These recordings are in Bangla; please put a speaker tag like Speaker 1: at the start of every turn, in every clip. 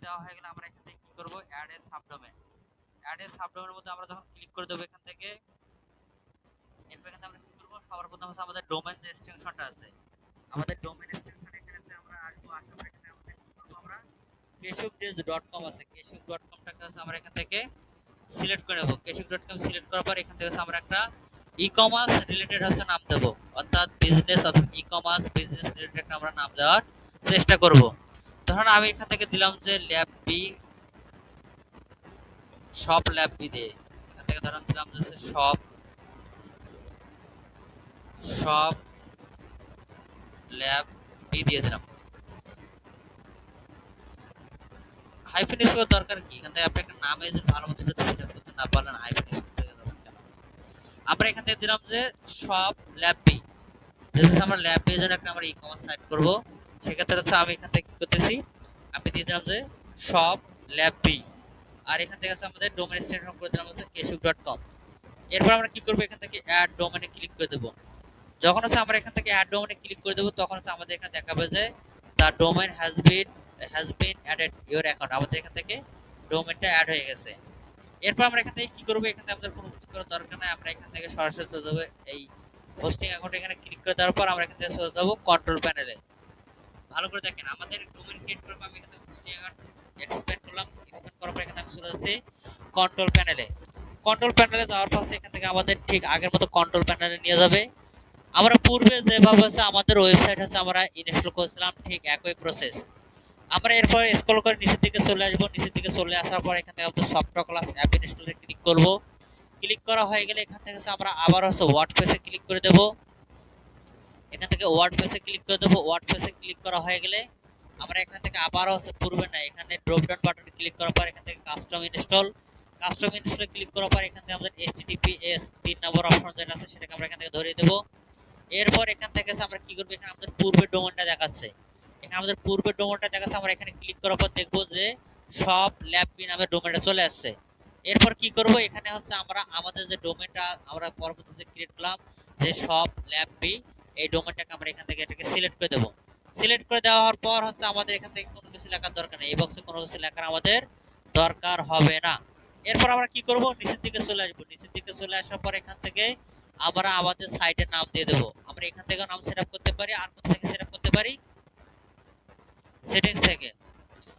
Speaker 1: করে দেওয়া হয়ে গেলে আমরা এখান থেকে কি করব, add a subdomain. Add a সাবডোমেনের মধ্যে আমরা যখন ক্লিক করে দেবো এখান থেকে, এরপর এখানে আমরা কি করব, সবার প্রথম হচ্ছে আমাদের ডোমেন যে এক্সটেনশনটা আছে, আমাদের ডোমেন এক্সটেনশন এখানে আমরা আসবো, আসার পর এখানে আমাদের কি করব, আমরা keshukdev.com আছে, keshuk.com-টাকে হচ্ছে আমরা এখান থেকে সিলেক্ট করে নেব। keshuk.com সিলেক্ট করার পর এখান থেকে আমরা একটা ই-কমার্স রিলেটেড হচ্ছে নাম দেব, অর্থাৎ বিজনেস অথবা ই-কমার্স বিজনেস রিলেটেড আমরা নাম দেওয়ার চেষ্টা করব। ধরুন আমি এখান থেকে দিলাম যে lab B, shop lab B দিয়ে এখান থেকে ধরুন দিলাম যে শপ শপ ল্যাব বি দিয়ে দিলাম। হাইফেন ইউজ করার দরকার কি, এখান থেকে আপনি একটা নামে যদি ভালো মতো যদি সিলেক্ট করতে না পারলেন হাইফেন ইউজ করতে যাবেন কেন। আমরা এখান থেকে দিলাম যে শপ ল্যাব বি, যেহেতু আমরা ল্যাব বি এর জন্য একটা আমরা ই-কমার্স সাইট করব, সেক্ষেত্রে হচ্ছে আমি এখান থেকে কি করতেছি, আমি দিয়ে দিলাম যে শপ ল্যাব বি, আর এখান থেকে হচ্ছে আমাদের ডোমেন এক্সটেনশন করে দিলাম হচ্ছে keshuk.com। এরপর আমরা কি করব, এখান থেকে অ্যাড ডোমেনে ক্লিক করে দেব। যখন হচ্ছে আমরা এখান থেকে অ্যাড ডোমেনে ক্লিক করে দেব তখন হচ্ছে আমাদের এখানে দেখাবে যে the domain has been added your account, আমাদের এখান থেকে ডোমেনটা অ্যাড হয়ে গেছে। এরপর আমরা এখান থেকে কি করব, এখান থেকে আমাদের কোনো কিছু করার দরকার নাই, আমরা এখান থেকে সরাসরি চলে যাব এই হোস্টিং অ্যাকাউন্ট, এখানে ক্লিক করে দেওয়ার পর আমরা এখান থেকে চলে যাব কন্ট্রোল প্যানেলে। ভালো করে দেখেন, আমাদের ডোমেন ক্রিয়েট করব, আমি এখানে হোস্টিং অ্যাকাউন্ট এক্সপ্যান্ড করলাম, এক্সপ্যান্ড করার পর এখানে আমি চলে যাচ্ছি কন্ট্রোল প্যানেলে। কন্ট্রোল প্যানেলে যাওয়ার পর এখান থেকে আমাদের ঠিক আগের মতো কন্ট্রোল প্যানেলে নিয়ে যাবে। আমরা পূর্বে যেভাবে হচ্ছে আমাদের ওয়েবসাইট হচ্ছে আমরা ইনস্টল করেছিলাম ঠিক একই প্রসেস। আমরা এরপর স্ক্রল করে নিচের দিকে চলে আসবো, নিচের দিকে চলে আসার পর এখান থেকে আমাদের সফটওয়্যার ক্লাস অ্যাপ ইনস্টলে ক্লিক করব। ক্লিক করা হয়ে গেলে এখান থেকে আমরা আবার হচ্ছে ওয়ার্ডপ্রেসে ক্লিক করে দেব। এখান থেকে ওয়ার্ডপ্রেসে ক্লিক করে দেব। ওয়ার্ডপ্রেসে ক্লিক করা হয়ে গেলে আমরা এখান থেকে আবার হচ্ছে পূর্বে না, এখানে ড্রপ ডাউন বাটনে ক্লিক করার পর এখান থেকে কাস্টম ইনস্টলে ক্লিক করার পর এখান থেকে আমাদের https 3 নম্বর অপশন যেটা আছে সেটাকে আমরা এখান থেকে ধরিয়ে দেব। এরপর এখান থেকে আমরা কি করব, এখানে আমাদের পূর্বের ডোমেনটা দেখাচ্ছে, এখানে আমাদের পূর্বের ডোমেনটা দেখাচ্ছে, আমরা এখানে ক্লিক করার পর দেখব যে সব ল্যাব বি নামের ডোমেনটা চলে আসছে। এরপর কি করব, এখানে হচ্ছে আমরা আমাদের যে ডোমেনটা আমরা পরবর্তীতে ক্রিয়েট করলাম যে সব ল্যাব বি, এই ডোমেনটাকে আমরা এখান থেকে এটাকে সিলেক্ট করে দেব। সিলেক্ট করে দেওয়ার পর হচ্ছে আমাদের এখান থেকে কোনো কিছু লেখার দরকার নেই, এই বক্সে কোনো কিছু লেখার আমাদের দরকার হবে না। এরপর আমরা কি করব, নিচের দিকে চলে আসবো। নিচের দিকে চলে আসার পর এখান থেকে আমরা আমাদের সাইটের নাম দিয়ে দেব। আমরা এখান থেকে নাম সেটআপ করতে পারি, আর কোথা থেকে সেটআপ করতে পারি, সেটিংস থেকে।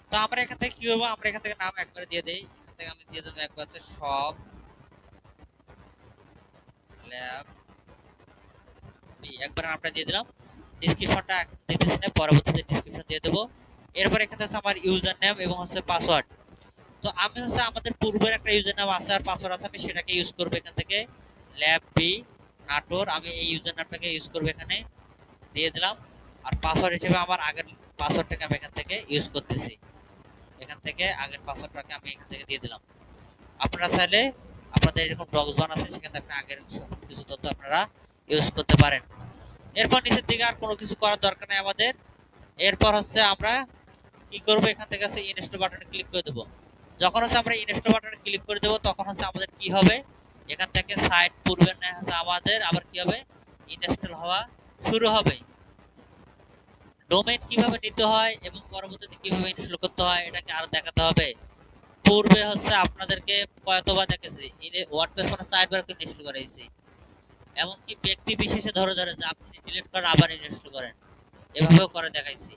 Speaker 1: তো আমরা এখান থেকে কি করব, আমরা এখান থেকে নাম একবারে দিয়ে দেই। এখান থেকে আমি দিয়ে দেব একবার হচ্ছে সব ল্যাব বি, একবার নামটা দিয়ে দিলাম। ডেসক্রিপশনটা দিতেছি না, পরবর্তীতে ডেসক্রিপশন দিয়ে দেব। এরপর এখানে হচ্ছে আমার ইউজার নেম এবং হচ্ছে পাসওয়ার্ড। তো আমি হচ্ছে আমাদের পূর্বের একটা ইউজার নাম আছে আর পাসওয়ার্ড আছে, আমি সেটাকে ইউজ করব। এখান থেকে ল্যাব বি নাটোর, আমি এই ইউজার নামটাকে ইউজ করব, এখানে দিয়ে দিলাম। আর পাসওয়ার্ড হিসেবে আমার আগের পাসওয়ার্ডটাকে আমি এখান থেকে ইউজ করতেছি, এখান থেকে আগের পাসওয়ার্ডটাকে আমি এখান থেকে দিয়ে দিলাম। আপনারা চাইলে আপনাদের এরকম ডক্স আছে সেখানে আপনি আগের কিছু তথ্য আপনারা ইউজ করতে পারেন। এরপর নিচের দিকে আর কোনো কিছু করার দরকার নেই আমাদের। এরপর হচ্ছে আমরা কি করব, এখান থেকে হচ্ছে ইনস্টল বাটনে ক্লিক করে দেব। যখন হচ্ছে আমরা ইনস্টল বাটনে ক্লিক করে দেব তখন হচ্ছে আমাদের কি হবে, এখান থেকে সাইট পূর্বের ন্যায় হচ্ছে আমাদের আবার কি হবে, ইনস্টল হওয়া শুরু হবে। ডোমেইন কিভাবে নিতে হয় এবং পরবর্তীতে কিভাবে ইনস্টল করতে হয় এটাকে আরো দেখাতে হবে। পূর্বে হচ্ছে আপনাদেরকে কয়তবার দেখেছি ওয়ার্ডপ্রেস কোনো সাইট বার করে ইনস্টল করাইছি, এমনকি ব্যক্তি বিশেষে ধরে ধরে যে আপনি ডিলিট করে আবার ইনস্টল করেন, এভাবেও করে দেখাইছি।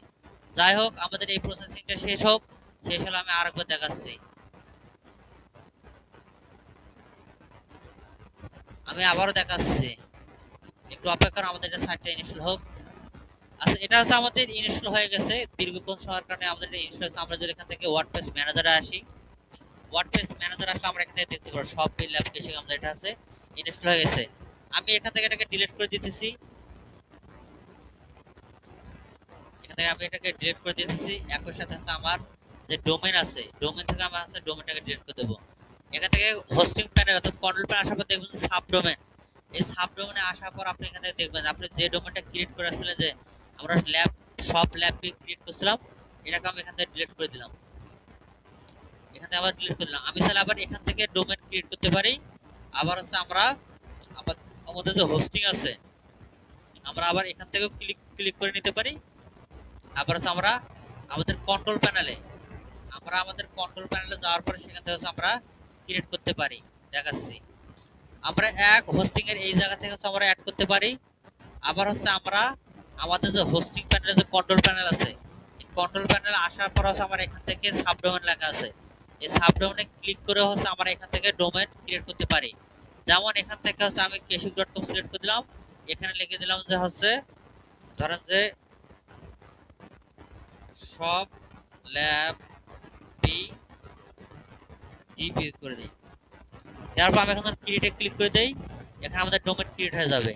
Speaker 1: যাই হোক, আমাদের এই প্রসেসিংটা শেষ হোক, শেষ হলে আমি আরেকবার দেখাচ্ছি। আমি আবারও দেখাচ্ছি, একটু অপেক্ষা করুন, আমাদের এটা সাইটটা ইনস্টল হোক। আচ্ছা, এটা হচ্ছে আমাদের ইনস্টল হয়ে গেছে দীর্ঘক্ষণ সময়ের কারণে আমাদের এটা ইনস্টল হয়েছে। আমরা যদি এখান থেকে ওয়ার্ডপ্রেস ম্যানেজারে আসি, ওয়ার্ডপ্রেস ম্যানেজার আসলে আমরা এখান থেকে দেখতে পারবো সব বিল অ্যাপ্লিকেশন আমাদের এটা আছে ইনস্টল হয়ে গেছে। আমি এখান থেকে এটাকে ডিলিট করে দিতেছি, এখান থেকে আমি এটাকে ডিলিট করে দিতেছি। একই সাথে আছে আমার যে ডোমেন আছে, ডোমেন থেকে আমি আছে ডোমেনটাকে ডিলিট করে দেব। এখান থেকে হোস্টিং প্যানেল অর্থাৎ কন্ট্রোল প্যানেল আসার পর দেখবেন সাবডোমেন, এই সাবডোমেনে আসার পর আপনি এখান থেকে দেখবেন আপনি যে ডোমেনটা ক্রিয়েট করে আসছিলেন, যে আমরা ল্যাব সব ল্যাব ক্রিয়েট করছিলাম, এটাকে আমি এখান থেকে ডিলিট করে দিলাম। এখান থেকে আবার ডিলিট করে দিলাম। আমি তাহলে আবার এখান থেকে ডোমেন ক্রিয়েট করতে পারি। আবার হচ্ছে আমরা আবার আমাদের যে হোস্টিং আছে আমরা আবার এখান থেকেও ক্লিক করে নিতে পারি। আবার হচ্ছে আমরা আমাদের কন্ট্রোল প্যানেলে আমরা আমরা আমাদের কন্ট্রোল প্যানেলে যাওয়ার পরে সেখান থেকে আমরা ক্রিয়েট করতে পারি। দেখাচ্ছি, আমরা এক হোস্টিং এর এই জায়গা থেকে আমরা অ্যাড করতে পারি। আবার আমরা আমাদের যে হোস্টিং প্যানেলে যে কন্ট্রোল প্যানেল আছে, এই কন্ট্রোল প্যানেলে আসার পর আমরা এখান থেকে সাবডোমেন লেখা আছে, এই সাবডোমেনে ক্লিক করে আমরা এখান থেকে ডোমেন ক্রিয়েট করতে পারি। যেমন এখান থেকে আমি কেশিক.com সিলেক্ট করে দিলাম, এখানে লিখে দিলাম যে ধরেন যে সব ল্যাব বি ডিপি করে দিই। তারপর আমি এখন ক্রিয়েটে ক্লিক করে দেই, এখানে আমাদের ডোমেন ক্রিয়েট হয়ে যাবে।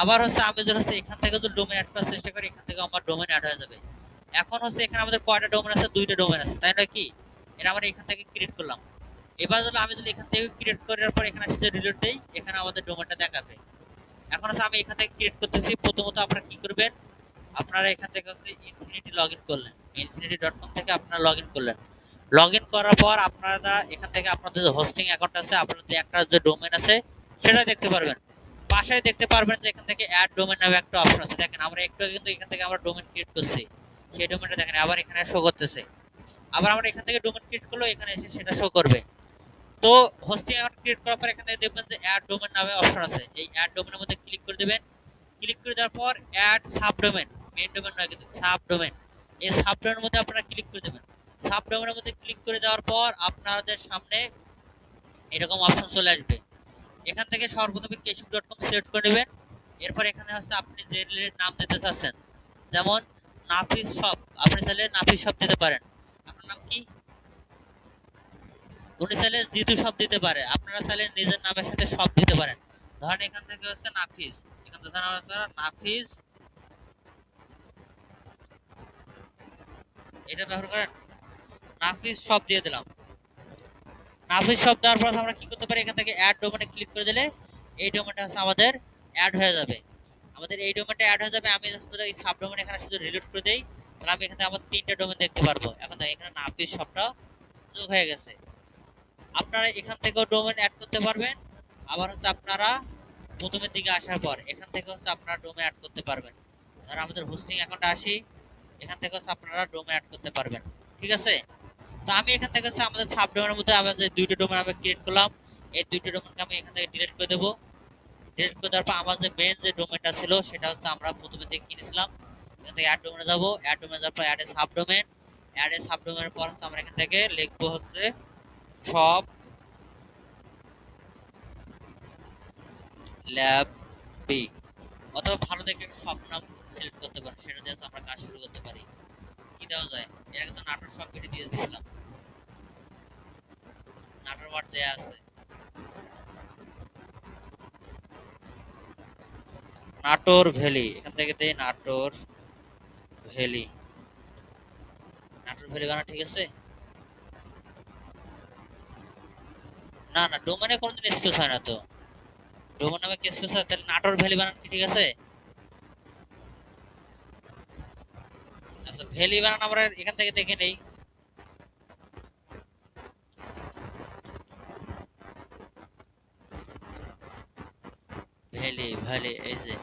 Speaker 1: আবার আমি যদি এখান থেকে যদি ডোমেন অ্যাড করার চেষ্টা করি, এখান থেকে আমার ডোমেন অ্যাড হয়ে যাবে। এখন এখানে আমাদের কয়টা ডোমেন আছে? 2টা ডোমেন আছে, তাই নয় কি? এটা আমরা এখান থেকে ক্রিয়েট করলাম। এবার আমি যদি এখান থেকে ক্রিয়েট করার পর এখানে আসে রিলোড দেই, এখানে আমাদের ডোমেনটা দেখাবে। এখন আমি এখান থেকে ক্রিয়েট করতেছি। প্রথমত আপনারা কি করবেন, আপনারা এখান থেকে ইনফিনিটি লগইন করলেন, infinity.com থেকে আপনারা লগইন করলেন। লগইন করার পর আপনারা এখান থেকে আপনাদের যে হোস্টিং অ্যাকাউন্ট আছে, আপনাদের একটা যে ডোমেন আছে সেটা দেখতে পারবেন। পাশে দেখতে পারবেন যে এখান থেকে অ্যাড ডোমেন নামে একটা অপশন আছে। দেখেন আমরা একটু কিন্তু এখান থেকে আমরা ডোমেন ক্রিয়েট করছি, সেই ডোমেনটা দেখেন আবার এখানে শো করতেছে। আবার আমরা এখান থেকে ডোমেন ক্রিয়েট করলে এখানে এসে সেটা শো করবে। তো হোস্টিং অ্যাকাউন্ট ক্রিয়েট করার পর এখানে দেখবেন যে অ্যাড ডোমেন নামে অপশন আছে, এই অ্যাড ডোমেনের মধ্যে ক্লিক করে দিবেন। ক্লিক করে দেওয়ার পর অ্যাড সাবডোমেন, মেইন ডোমেন নয় কিন্তু সাবডোমেন, এই সাবডোমেনের মধ্যে আপনারা ক্লিক করে দেবেন। সাবডোমেনের মধ্যে ক্লিক করে দেওয়ার পর আপনাদের সামনে এরকম অপশন চলে আসবে। এখান থেকে সর্বপ্রথমে কেশিক.com সিলেক্ট করে নেবেন। এরপর এখানে আপনি যে রিলেটেড নাম দিতে চাচ্ছেন, যেমন নাফিস শপ, আপনি চাইলে নাফিস শপ দিতে পারেন। আপনার নাম কি? উনি চাইলে জিতু শপ দিতে পারে, আপনারা চাইলে নিজের নামের সাথে শপ দিতে পারেন। ধরেন এখান থেকে নাফিস, এখান থেকে নাফিস এটা ব্যবহার করেন, নাফিস শপ দিয়ে দিলাম। নাফিস শপ দেওয়ার পর আমরা কি করতে পারি, এখান থেকে অ্যাড ডোমেনে ক্লিক করে দিলে এই ডোমেনটা আমাদের অ্যাড হয়ে যাবে। আমাদের এই ডোমেনটা অ্যাড হয়ে যাবে। আমি যদি এই সাবডোমেন এখানে শুধু রিলোড করে দেই, তাহলে আমি এখানে আমার 3টা ডোমেন দেখতে পারবো। এখন দেখেন এখানে নাফিস শপটা যোগ হয়ে গেছে। আপনারা এখান থেকেও ডোমেন অ্যাড করতে পারবেন। আবার আপনারা প্রথমের দিকে আসার পর এখান থেকে আপনারা ডোমেন অ্যাড করতে পারবেন। আর আমাদের হোস্টিং অ্যাকাউন্টে আসি, এখান থেকে আপনারা ডোমেন অ্যাড করতে পারবেন। ঠিক আছে? তো আমি এখান থেকে আমাদের সাবডোমেনের মধ্যে আমাদের 2টা ডোমেন আমি ক্রিয়েট করলাম, এই 2টা ডোমেনকে আমি এখান থেকে ডিলিট করে দেব। ডিলিট করে দেওয়ার পর আমাদের মেইন যে ডোমেনটা ছিল সেটা আমরা প্রথমে থেকে কিনেছিলাম। এখান থেকে অ্যাড ডোমেনে যাব, অ্যাড ডোমেনে যাওয়ার পর add a subdomain, add a সাবডোমেনের পর আমরা এখান থেকে লিখবো সব ল্যাব বি, অথবা ভালো দেখে সব নাম সিলেক্ট করতে পারি, সেটা দিয়ে আমরা কাজ শুরু করতে পারি। কি দেওয়া যায়, এর আগে তো নাটোর সব কেটে দিয়ে দিয়েছিলাম, নাটোর ওয়ার্ড দেয়া আছে, নাটোর ভ্যালি, এখান থেকে দেই নাটোর ভ্যালি। নাটোর ভ্যালি বানা ঠিক আছে? না না, ডোমেনে কোনদিন স্পেস হয় না তো, ডোমেন নামে কি স্পেস হয়? তাহলে নাটোর ভ্যালি বানান কি ঠিক আছে? আচ্ছা, ভ্যালি বানান আমরা এখান থেকে দেখে নেই। ভ্যালি ভ্যালি এই যে,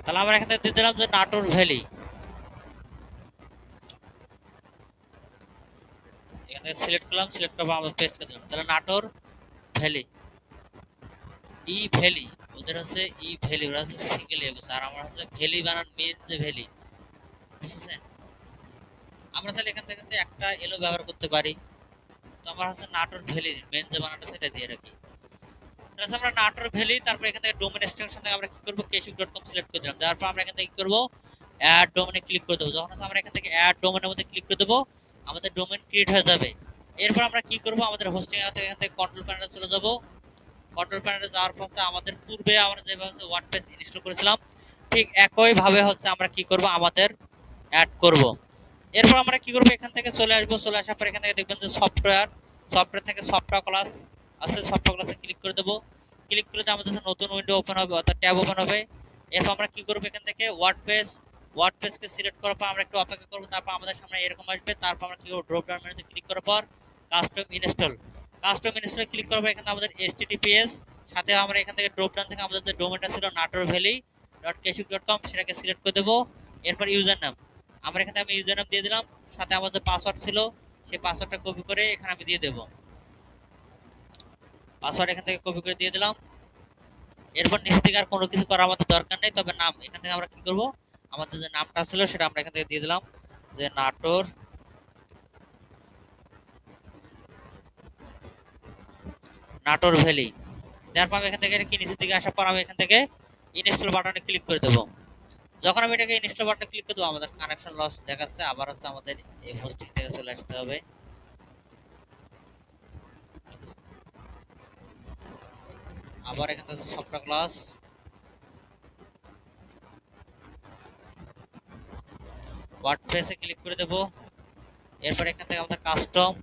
Speaker 1: তাহলে আমরা এখান থেকে দিয়ে দিলাম যে নাটোর ভ্যালি। এখান থেকে সিলেক্ট করলাম, সিলেক্ট করার পর আমরা পেস্ট করে দিলাম। তাহলে নাটোর ভ্যালি, ই ভ্যালি, ওদের ই ভ্যালি, ওরা সিঙ্গেল এগোছে, আর আমরা ভ্যালি বানান মেন যে ভ্যালি, বুঝছেন? আমরা তাহলে এখান থেকে একটা এলো ব্যবহার করতে পারি। তো আমরা নাটোর ভ্যালি মেন যে বানানটা সেটা দিয়ে রাখি। তাহলে আমরা নাটোর ভ্যালি, তারপর এখান থেকে ডোমেন এক্সটেনশন থেকে আমরা কি করব, কেশিক.com সিলেক্ট করে দিলাম। তারপর আমরা এখান থেকে কি করব, অ্যাড ডোমেনে ক্লিক করে দেব। যখন আমরা এখান থেকে অ্যাড ডোমেনের মধ্যে ক্লিক করে দেব, আমাদের ডোমেন ক্রিয়েট হয়ে যাবে। এরপর আমরা কি করব, আমাদের হোস্টিং এখান থেকে কন্ট্রোল প্যানেলে চলে যাব। কন্ট্রোল প্যানেলে যাওয়ার পর আমাদের পূর্বে আমরা যেভাবে ওয়ার্ডপ্রেস ইনস্টল করেছিলাম ঠিক একই ভাবে আমরা কি করব, আমাদের অ্যাড করব। এরপর আমরা কি করব, এখান থেকে চলে আসব। চলে আসার পর এখান থেকে দেখবেন যে সফটওয়্যার, সফটওয়্যার থেকে সফটওয়্যার ক্লাস আছে, সফটওয়্যার ক্লাসে ক্লিক করে দেব। ক্লিক করে আমাদের নতুন উইন্ডো ওপেন হবে, অর্থাৎ ট্যাব ওপেন হবে। এরপর আমরা কি করব, এখান থেকে ওয়ার্ডপ্রেসকে সিলেক্ট করার পর আমরা একটু অপেক্ষা করব। তারপর আমাদের সামনে এরকম আসবে। তারপর আমরা কি করব, ড্রপ ডাউন মেনুতে ক্লিক করার পর কাস্টম ইনস্টলে ক্লিক করব। এখানে আমাদের https সাথে আমরা এখান থেকে ড্রপ ডাউন থেকে আমাদের যে ডোমেনটা ছিল natorvalley.kashuk.com সেটাকে সিলেক্ট করে দেব। এরপর ইউজার নাম আমরা এখানে আমি ইউজার নাম দিয়ে দিলাম, সাথে আমার যে পাসওয়ার্ড ছিল সেই পাসওয়ার্ডটা কপি করে এখানে আমি দিয়ে দেব। পাসওয়ার্ড এখান থেকে কপি করে দিয়ে দিলাম। এরপর নিচে থেকে আর কোনো কিছু করার আমাদের দরকার নেই, তবে নাম এখান থেকে আমরা কি করব, আমাদের যে নামটা ছিল সেটা আমরা এখান থেকে দিয়ে দিলাম, যে নাটোর নাটোর ভ্যালি। তারপর আমি এখান থেকে কি নিচের দিকে আসার পর আমি এখান থেকে ইনস্টল বাটনে ক্লিক করে দেব। যখন আমি এটাকে ইনস্টল বাটনে ক্লিক করে দেবো আমাদের কানেকশন লস দেখাচ্ছে, আবার হচ্ছে আমাদের এই হোস্টিং থেকে চলে আসতে হবে। আবার এখান থেকে সফটওয়্যার ক্লাস, ওয়ার্ডপ্রেসে ক্লিক করে দেব। এরপর এখান থেকে আমাদের কাস্টম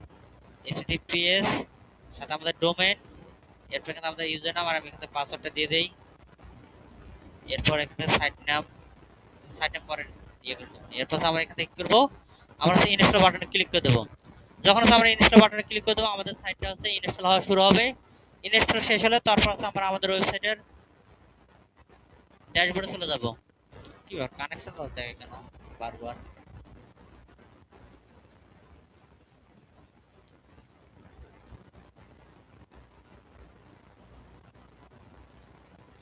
Speaker 1: এইচটিটিপিএস সাথে আমাদের ডোমেইন, এরপর এখানে আমাদের ইউজার নাম আর আমি এখানে পাসওয়ার্ডটা দিয়ে দেই। এরপর এখানে সাইট নাম পরে ইয়ে করে দেবো। এরপর আমরা এখান থেকে কি করবো, আমরা হচ্ছে ইনস্টল বাটনে ক্লিক করে দেবো। যখন আমরা ইনস্টল বাটনে ক্লিক করে দেবো আমাদের সাইটটা হচ্ছে ইনস্টল হওয়া শুরু হবে। ইনস্টল শেষ হলে তারপর হচ্ছে আমরা আমাদের ওয়েবসাইটের ড্যাশবোর্ডে চলে যাব। কি ব্যাপার কানেকশন লস দেখে কেন বারবার?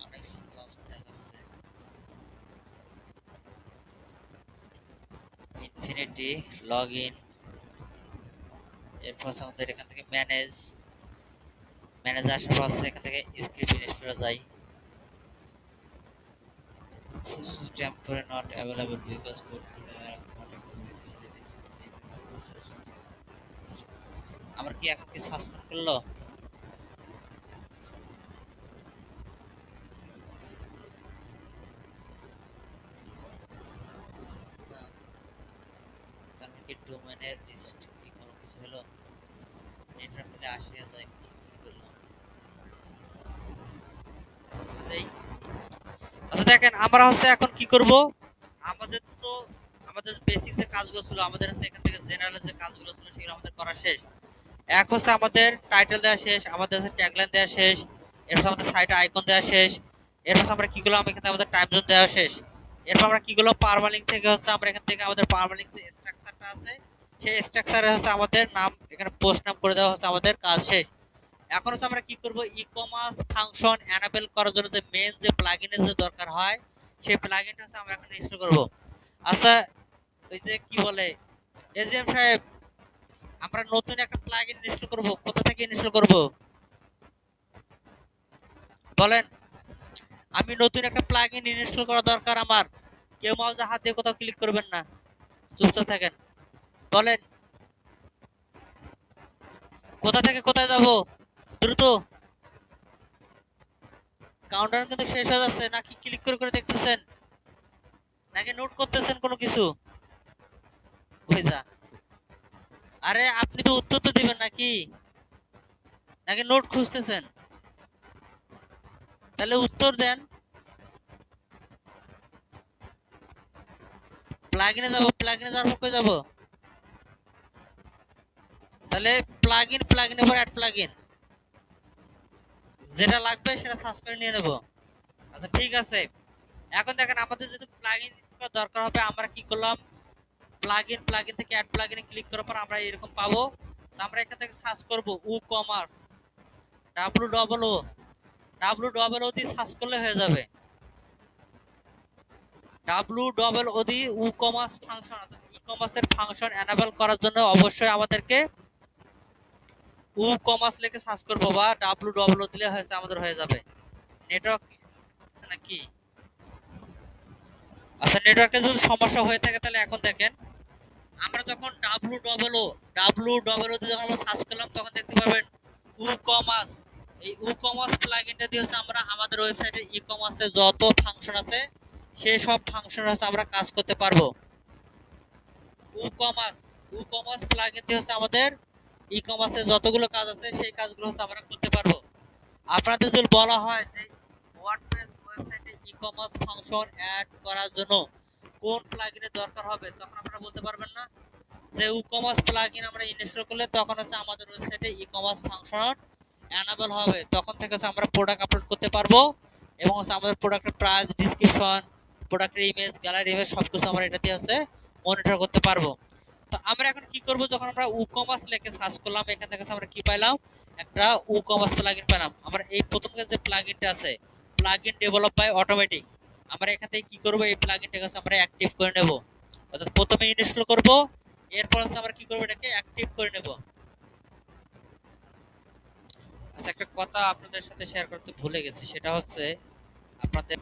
Speaker 1: কানেকশন লস দেখাচ্ছে ইনফিনিটি লগইন। এরপর আমাদের এখান থেকে ম্যানেজ আসার পর এখান থেকে স্ক্রিপ্ট ইনস্টলে যাই। temporary not available because code আমার কি এখন কি সাসপেন্ড করলো? তার কি ডোমেনের লিস্ট কি কোনো কিছু হলো? নেটওয়ার্ক থেকে আসিয়া যায় কি হলো? আচ্ছা দেখেন আমরা হচ্ছে এখন কি করব, আমাদের তো আমাদের বেসিক যে কাজগুলো ছিল আমাদের হচ্ছে এখান থেকে জেনারেল যে কাজগুলো ছিল সেগুলো আমাদের করা শেষ। এক হচ্ছে আমাদের টাইটেল দেওয়া শেষ, আমাদের হচ্ছে ট্যাগলাইন দেওয়া শেষ, এরপর আমাদের সাইটে আইকন দেওয়া শেষ, এরপর আমরা কি করলাম এখানে আমাদের টাইম জোন দেওয়া শেষ। এরপর আমরা কি করলাম পারমালিঙ্ক থেকে হচ্ছে আমরা এখান থেকে আমাদের পারমালিঙ্ক যে স্ট্রাকচারটা আছে সেই স্ট্রাকচারে হচ্ছে আমাদের নাম এখানে পোস্ট নাম করে দেওয়া হচ্ছে, আমাদের কাজ শেষ। এখন হচ্ছে আমরা কি করব, ই-কমার্স ফাংশন এনাবেল করার জন্য যে মেইন যে প্লাগইনের যে দরকার হয় সেই প্লাগইনটা হচ্ছে আমরা এখন ইনস্টল করব। আচ্ছা ওই যে কি বলে এজিএম সাহেব, আমরা নতুন একটা প্লাগইন ইনস্টল করব, কোথা থেকে ইনস্টল করব বলেন? আমি নতুন একটা প্লাগইন ইনস্টল করা দরকার আমার। কেউ মাউসে হাত দিয়ে কোথাও ক্লিক করবেন না, চুপচাপ থাকেন। বলেন কোথা থেকে কোথায় যাব দ্রুত? কাউন্টার কিন্তু শেষ হয়ে যাচ্ছে, নাকি ক্লিক করে করে দেখতেছেন, নাকি নোট করতেছেন কোনো কিছু? ওই যা, আরে আপনি তো উত্তর তো দিবেন নাকি, নাকি নোট খুঁজতেছেন? তাহলে উত্তর দেন। প্লাগইনে যাব, প্লাগইনে যাওয়ার পর কই যাব? তাহলে প্লাগইনের পর অ্যাড প্লাগইন, যেটা লাগবে সেটা সার্চ করে নিয়ে নেব। আচ্ছা ঠিক আছে, এখন দেখেন আমাদের যেহেতু প্লাগইন দরকার হবে আমরা কি করলাম, প্লাগইন থেকে অ্যাড প্লাগইনে ক্লিক করার পর আমরা এরকম পাবো। তো আমরা এখান থেকে সার্চ করব WooCommerce, WOO দিয়ে সার্চ করলে হয়ে যাবে। WOO WooCommerce ফাংশন, অর্থাৎ ই-কমার্সের ফাংশন এনাবেল করার জন্য অবশ্যই আমাদেরকে WooCommerce লিখে সার্চ করব বা WOO দিলে হয়েছে আমাদের হয়ে যাবে। নেটওয়ার্ক নাকি? আচ্ছা নেটওয়ার্কে যদি সমস্যা হয়ে থাকে তাহলে এখন দেখেন আমরা যখন WOO দিয়ে যখন আমরা সার্চ করলাম তখন দেখতে পাবেন WooCommerce। এই WooCommerce প্লাগইনটা দিয়ে হচ্ছে আমরা আমাদের ওয়েবসাইটে ই-কমার্সে যত ফাংশন আছে সেই সব ফাংশন হচ্ছে আমরা কাজ করতে পারবো। WooCommerce প্লাগইন দিয়ে হচ্ছে আমাদের ই-কমার্সে যতগুলো কাজ আছে সেই কাজগুলো হচ্ছে আমরা করতে পারবো। আপনাদের যদি বলা হয় যে ওয়ার্ডপ্রেস ওয়েবসাইটে ই-কমার্স ফাংশন অ্যাড করার জন্য কোন প্লাগইনের দরকার হবে, তখন আপনারা বলতে পারবেন না যে WooCommerce প্লাগইন আমরা ইনস্টল করলে তখন হচ্ছে আমাদের ওয়েবসাইটে ই-কমার্স ফাংশন এনাবল হবে, তখন থেকে হচ্ছে আমরা প্রোডাক্ট আপলোড করতে পারবো এবং হচ্ছে আমাদের প্রোডাক্টের প্রাইস, ডেসক্রিপশন, প্রোডাক্টের ইমেজ, গ্যালারি ইমেজ সবকিছু আমরা এটা দিয়ে হচ্ছে মনিটর করতে পারবো। তো আমরা এখন কি করব, যখন আমরা WooCommerce লিখে সার্চ করলাম, এখান থেকে আমরা কি পাইলাম, একটা WooCommerce প্লাগইন পেলাম। আমরা এই প্রথম যে প্লাগইনটা আছে, প্লাগইন ডেভেলপ বাই অটোমেটিক, আমরা এখান থেকে কি করব, এই প্লাগইনটাকে আমরা অ্যাক্টিভ করে নেব। অর্থাৎ প্রথমে ইনস্টল করব, এরপর আমরা কি করব, এটাকে অ্যাক্টিভ করে নেব। আচ্ছা, একটা কথা আপনাদের সাথে শেয়ার করতে ভুলে গেছি, সেটা হচ্ছে আপনাদের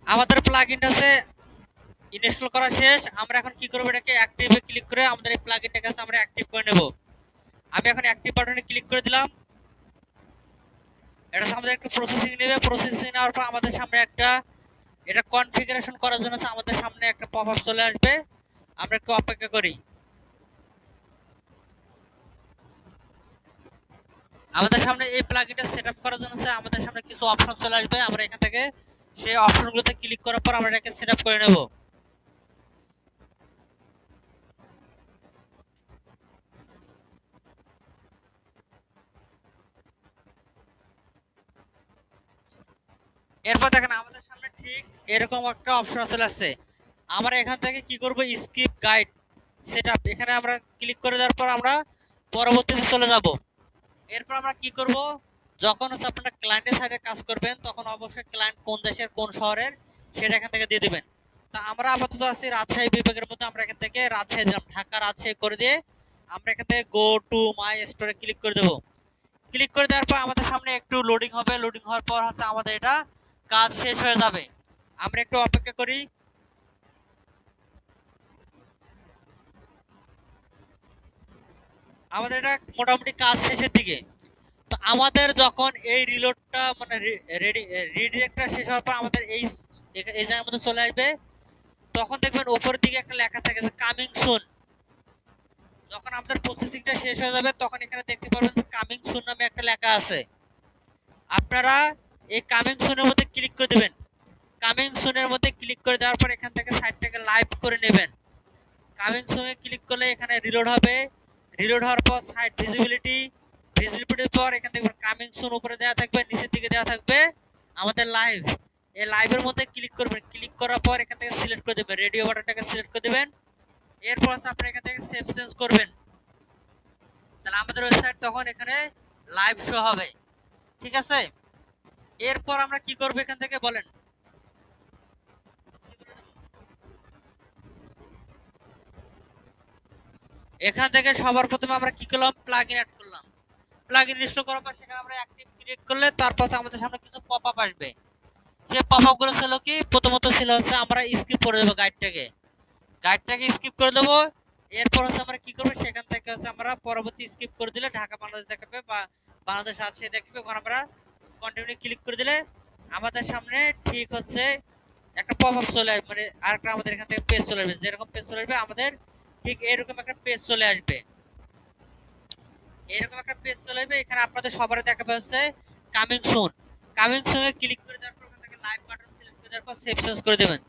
Speaker 1: আমাদের প্লাগইনটা আছে ইনস্টল করা শেষ। আমরা এখন কি করব, এটাকে অ্যাক্টিভে ক্লিক করে আমাদের এই প্লাগইনটাকে আমরা অ্যাক্টিভ করে নেব। আমি এখন অ্যাক্টিভ বাটনে ক্লিক করে দিলাম। এটা আমাদের একটু প্রসেসিং নেবে। প্রসেসিং নেওয়ার পর আমাদের সামনে একটা, এটা কনফিগারেশন করার জন্য আমাদের সামনে একটা পপআপ চলে আসবে। আমরা একটু অপেক্ষা করি। আমাদের সামনে এই প্লাগইনটা সেটআপ করার জন্য আমাদের সামনে কিছু অপশন চলে আসবে। আমরা এখান থেকে সেই অপশনগুলোতে ক্লিক করার পর আমরা এটাকে সেটআপ করে নেব। এরপর দেখেন আমাদের সামনে ঠিক এরকম একটা অপশন চলে আসছে। আমরা এখান থেকে কি করব, স্কিপ গাইড সেটআপ, এখানে আমরা ক্লিক করে দেওয়ার পর আমরা পরবর্তীতে চলে যাব। এরপর আমরা কি করব, যখন আপনারা ক্লায়েন্টের সাইডে কাজ করবেন, তখন অবশ্যই ক্লায়েন্ট কোন দেশের কোন শহরের সেটা এখান থেকে দিয়ে দিবেন। তা আমরা আপাতত আছি রাজশাহী বিভাগের মধ্যে, আমরা এখান থেকে রাজশাহী দিলাম, ঢাকা রাজশাহী করে দিয়ে আমরা এখান থেকে গো টু মাই স্টোরে ক্লিক করে দেব। ক্লিক করে দেওয়ার পর আমাদের সামনে একটু লোডিং হবে। লোডিং হওয়ার পর আমাদের এটা কাজ শেষ হয়ে যাবে। আমরা একটু অপেক্ষা করি। আমাদের এটা মোটামুটি কাজ শেষের দিকে। তো আমাদের যখন এই রিলোডটা মানে রিডিরেক্টটা শেষ হওয়ার পর আমাদের এই জায়গার মধ্যে চলে আসবে, তখন দেখবেন উপরের দিকে একটা লেখা থাকে যে কামিং সুন। যখন আমাদের প্রসেসিংটা শেষ হয়ে যাবে, তখন এখানে দেখতে পারবেন যে কামিং সুন নামে একটা লেখা আছে। আপনারা এই কামিং সুনের মধ্যে ক্লিক করে দিবেন। কামিং সুনের মধ্যে ক্লিক করে দেওয়ার পর এখান থেকে সাইটটাকে লাইভ করে নেবেন। কামিং সুনে ক্লিক করলে এখানে রিলোড হবে। রিলোড হওয়ার পর সাইট ভিজিবিলিটির পর এখান থেকে কামিং সুন উপরে দেওয়া থাকবে, নিচের দিকে দেওয়া থাকবে আমাদের লাইভ। এই লাইভের মধ্যে ক্লিক করবেন। ক্লিক করার পর এখান থেকে সিলেক্ট করে দেবেন, রেডিও বাটনটাকে সিলেক্ট করে দিবেন। এরপর আপনারা এখান থেকে সেভ চেঞ্জ করবেন। তাহলে আমাদের ওয়েবসাইট তখন এখানে লাইভ শো হবে। ঠিক আছে, এরপর আমরা কি করব, এখান থেকে বলেন। এখান থেকে সবার প্রথমে আমরা কি করলাম, প্লাগইন অ্যাড করলাম। প্লাগইন ইনস্টল করার পর সেখানে আমরা অ্যাক্টিভ ক্রিয়েট করলে তারপর আমাদের সামনে কিছু পপআপ আসবে। যে পপআপ গুলো ছিল কি, প্রথমত ছিল হচ্ছে আমরা স্কিপ করে দেবো গাইডটাকে স্কিপ করে দেবো। এরপর আমরা কি করবো, সেখান থেকে আমরা পরবর্তী স্কিপ করে দিলে ঢাকা বাংলাদেশ দেখাবে বা বাংলাদেশ আছে দেখাবে। ওখানে আমরা কন্টিনিউ ক্লিক করে দিলে আমাদের সামনে ঠিক হচ্ছে একটা পপআপ চলে আসবে, মানে আরেকটা আমাদের এখান থেকে পেজ চলে আসবে। যেরকম পেজ চলে আসবে আমাদের ঠিক এরকম একটা পেজ চলে আসবে। এরকম একটা পেজ চলে আসবে। এখানে আপনাদের সবার দেখাবে হচ্ছে কামিং সুন। কামিং সুনে ক্লিক করে দেওয়ার পর ওখান থেকে লাইভ বাটন সিলেক্ট করে দেওয়ার পর সেভ চেঞ্জ করে দেবেন।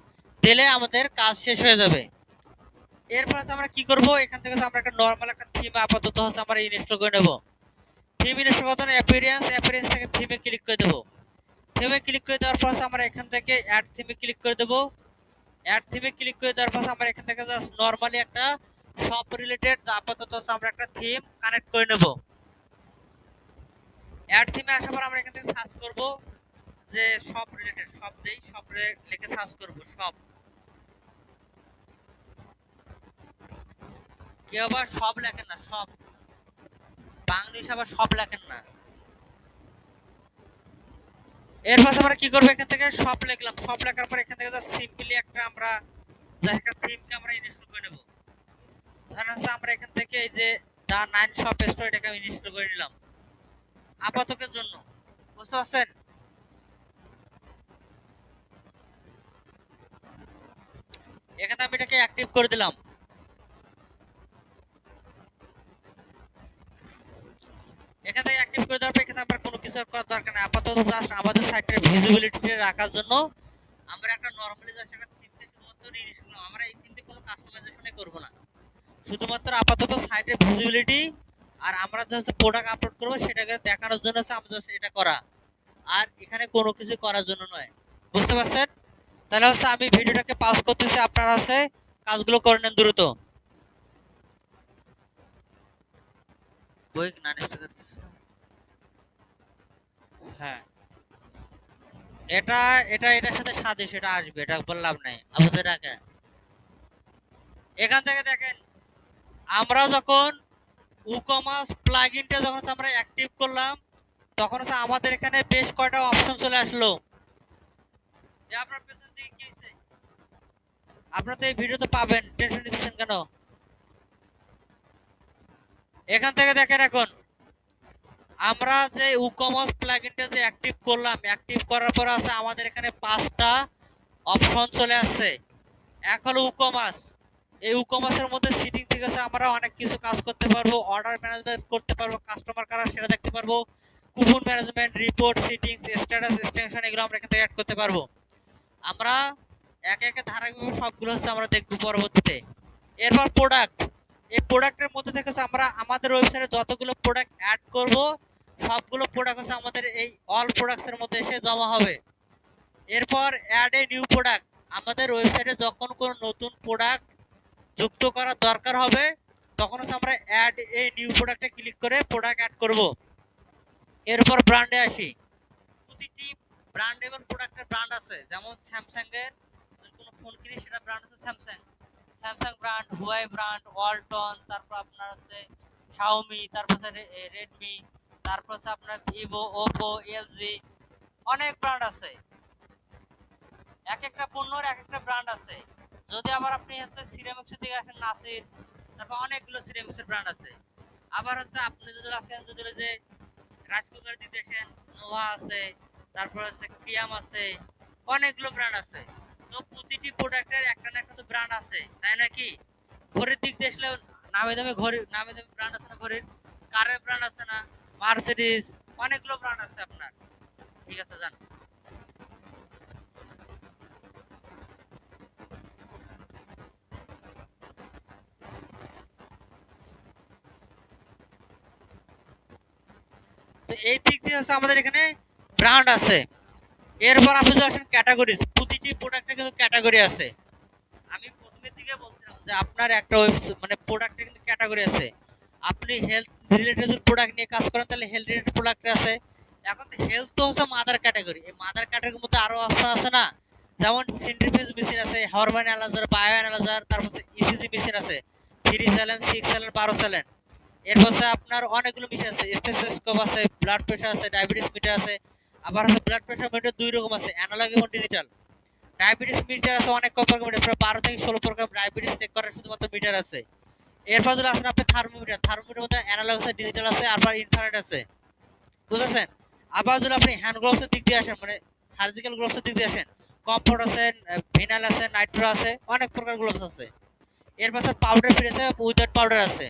Speaker 1: দিলে আমাদের কাজ শেষ হয়ে যাবে। এরপর আমরা কি করব, এখান থেকে আমরা একটা নরমাল একটা থিম আপাতত আমরা ইনস্টল করে নেব। থিম ইনস্টল করার জন্য অ্যাপিয়ারেন্স থেকে থিমে ক্লিক করে দেব। থিমে ক্লিক করে দেওয়ার পর আমরা এখান থেকে অ্যাড থিমে ক্লিক করে দেব। অ্যাড থিমে ক্লিক করে দেওয়ার পর আমরা এখান থেকে জাস্ট নরমালি একটা শপ রিলেটেড আপাতত আমরা একটা থিম কানেক্ট করে নেব। অ্যাড থিমে আসার পর আমরা এখান থেকে সার্চ করব যে শপ রিলেটেড, শপ লিখে সার্চ করব শপ। কেউ আবার সব লেখেন না, সব বাংলিশ আবার সব লেখেন না। এরপর আমরা কি করব, এখান থেকে শপ লিখলাম। শপ লেখার পর এখান থেকে সিম্পলি একটা আমরা একটা থিমকে আমরা ইনস্টল করে নেব। ধরেন আমরা এখান থেকে এই যে দা 9 শপ স্টোর এটাকে আমি ইনস্টল করে নিলাম আপাততের জন্য। বুঝতে পারছেন? এখানে আমি এটাকে অ্যাক্টিভ করে দিলাম। এখানে অ্যাক্টিভ করে দেওয়ার পর এখানে আমরা কোনো কিছু করার দরকার নেই। আপাতত জাস্ট আমাদের সাইটের ভিজিবিলিটি রাখার জন্য আমরা একটা নরমালি জাস্ট একটা থিমকে শুধুমাত্র ইনস্টল করলাম। আমরা এই থিমকে কোনো কাস্টমাইজেশনই করব না। শুধুমাত্র আপাতত সাইটের ভিজিবিলিটি আর আমরা জাস্ট প্রোডাক্ট আপলোড করব সেটাকে দেখানোর জন্য আমাদের এটা করা, আর এখানে কোনো কিছু করার জন্য নয়। বুঝতে পারছেন? তাহলে আমি ভিডিওটাকে পজ করতেছি, আপনারা কাজগুলো করে নেন দ্রুত। কুইক নন স্টিকার। হ্যাঁ, এটা এটার সাথে সাদৃশ্য, এটা আসবে, এটা বললাম নাই আমাদের রাখেন। এখান থেকে দেখেন, আমরা যখন উকমাস প্লাগইনটা যখন আমরা অ্যাক্টিভ করলাম, তখন হচ্ছে আমাদের এখানে বেশ কয়টা অপশন চলে আসলো। আপনার পেছন দিকে কি হয়েছে? আপনারা তো এই ভিডিওতে পাবেন, টেনশন নিচ্ছেন কেন? এখান থেকে দেখেন, এখন আমরা যে উকমাস প্লাগইনটা যে অ্যাক্টিভ করলাম, অ্যাক্টিভ করার পর আছে আমাদের এখানে 5টা অপশন চলে আসছে। এক হলো উকমাস। এই উকমাসের মধ্যে সিটিং থেকে আমরা অনেক কিছু কাজ করতে পারবো, অর্ডার ম্যানেজমেন্ট করতে পারবো, কাস্টমার কারা সেটা দেখতে পারবো, coupon management, report, sittings, status, extension, এগুলো আমরা এখান থেকে অ্যাড করতে পারবো। আমরা একে একে ধারাবাহিকভাবে সবগুলো আমরা দেখবো পরবর্তীতে। এরপর প্রোডাক্ট। এই প্রোডাক্টের মধ্যে থেকে আমরা আমাদের ওয়েবসাইটে যতগুলো প্রোডাক্ট অ্যাড করব, সবগুলো প্রোডাক্ট আমাদের এই অল প্রোডাক্টসের মধ্যে এসে জমা হবে। এরপর অ্যাড এ নিউ প্রোডাক্ট। আমাদের ওয়েবসাইটে যখন কোনো নতুন প্রোডাক্ট যুক্ত করার দরকার হবে, তখন আমরা অ্যাড এ নিউ প্রোডাক্টে ক্লিক করে প্রোডাক্ট অ্যাড করব। এরপর ব্র্যান্ডে আসি। প্রতিটি ব্র্যান্ড এবং প্রোডাক্টের ব্র্যান্ড আছে, যেমন স্যামসাং এর যদি কোনো ফোন কিনি সেটা ব্র্যান্ড আছে Samsung, Samsung brand, Huawei brand, Walton, তারপর আপনার হচ্ছে শাওমি, তারপর রেডমি, তারপর হচ্ছে আপনার ভিভো, ওপো, এলজি, অনেক ব্র্যান্ড আছে। এক একটা পণ্যের এক একটা ব্র্যান্ড আছে। যদি আবার আপনি হচ্ছে সিরামিক্সের দিকে আসেন, নাসির, তারপর অনেকগুলো সিরামিক্সের ব্র্যান্ড আছে। আবার হচ্ছে আপনি যদি আসেন, যদি যে রাইস কুকার দিতে আসেন, নোভা আছে, তারপর হচ্ছে ক্রিয়াম আছে, অনেকগুলো ব্র্যান্ড আছে। তো প্রতিটি প্রোডাক্টের একটা না একটা তো ব্র্যান্ড আছে, তাই নাকি? ঘড়ির দিক দিয়ে আসলে নামে দামে ঘড়ি, নামে দামে ব্র্যান্ড আছে না ঘড়ির? কারের ব্র্যান্ড আছে না? মার্সিডিজ, অনেকগুলো ব্র্যান্ড আছে আপনার। ঠিক আছে, জান। তো এই দিক দিয়ে হচ্ছে আমাদের এখানে ব্র্যান্ড আছে। এরপর আপনি যদি আসেন ক্যাটাগরিজ, প্রতিটি প্রোডাক্টের কিন্তু ক্যাটাগরি আছে। আমি প্রথমের দিকে বলছিলাম যে আপনার একটা মানে প্রোডাক্টের কিন্তু ক্যাটাগরি আছে। আপনি হেলথ রিলেটেড প্রোডাক্ট নিয়ে কাজ করেন, তাহলে হেলথ রিলেটেড প্রোডাক্ট আছে। এখন তো হেলথ তো হচ্ছে মাদার ক্যাটাগরি, এই মাদার ক্যাটাগরির মধ্যে আরো অপশন আছে না? যেমন সেন্ট্রিফিউজ মেশিন আছে, হরমোন অ্যানালাইজার, বায়ো অ্যানালাইজার, তারপর ইসিজি মেশিন আছে, 3 স্যালেন, 6 স্যালেন, 12 স্যালেন। এরপর হচ্ছে আপনার অনেকগুলো মেশিন আছে, স্টেথোস্কোপ আছে, ব্লাড প্রেশার আছে, ডায়াবেটিস মিটার আছে। আবার হচ্ছে ব্লাড প্রেশার মিটার দুই রকম আছে, অ্যানালগ এবং ডিজিটাল। ডায়াবেটিস মিটার আছে অনেক প্রকার মিটার, প্রায় 12 থেকে 16 প্রকার ডায়াবেটিস চেক করার শুধুমাত্র মিটার আছে। এরপর যদি আসেন আপনি থার্মোমিটার, থার্মোমিটার মধ্যে অ্যানালগ আছে, ডিজিটাল আছে, আবার ইনফ্রারেড আছে। বুঝেছেন? আবার যদি আপনি হ্যান্ড গ্লোভসের দিক দিয়ে আসেন, মানে সার্জিক্যাল গ্লোভসের দিক দিয়ে আসেন, কমফোর্ট আছে, ভিনাল আছে, নাইট্রো আছে, অনেক প্রকার গ্লোভস আছে। এরপর পাউডার ফ্রি আছে, উইদাউট পাউডার আছে।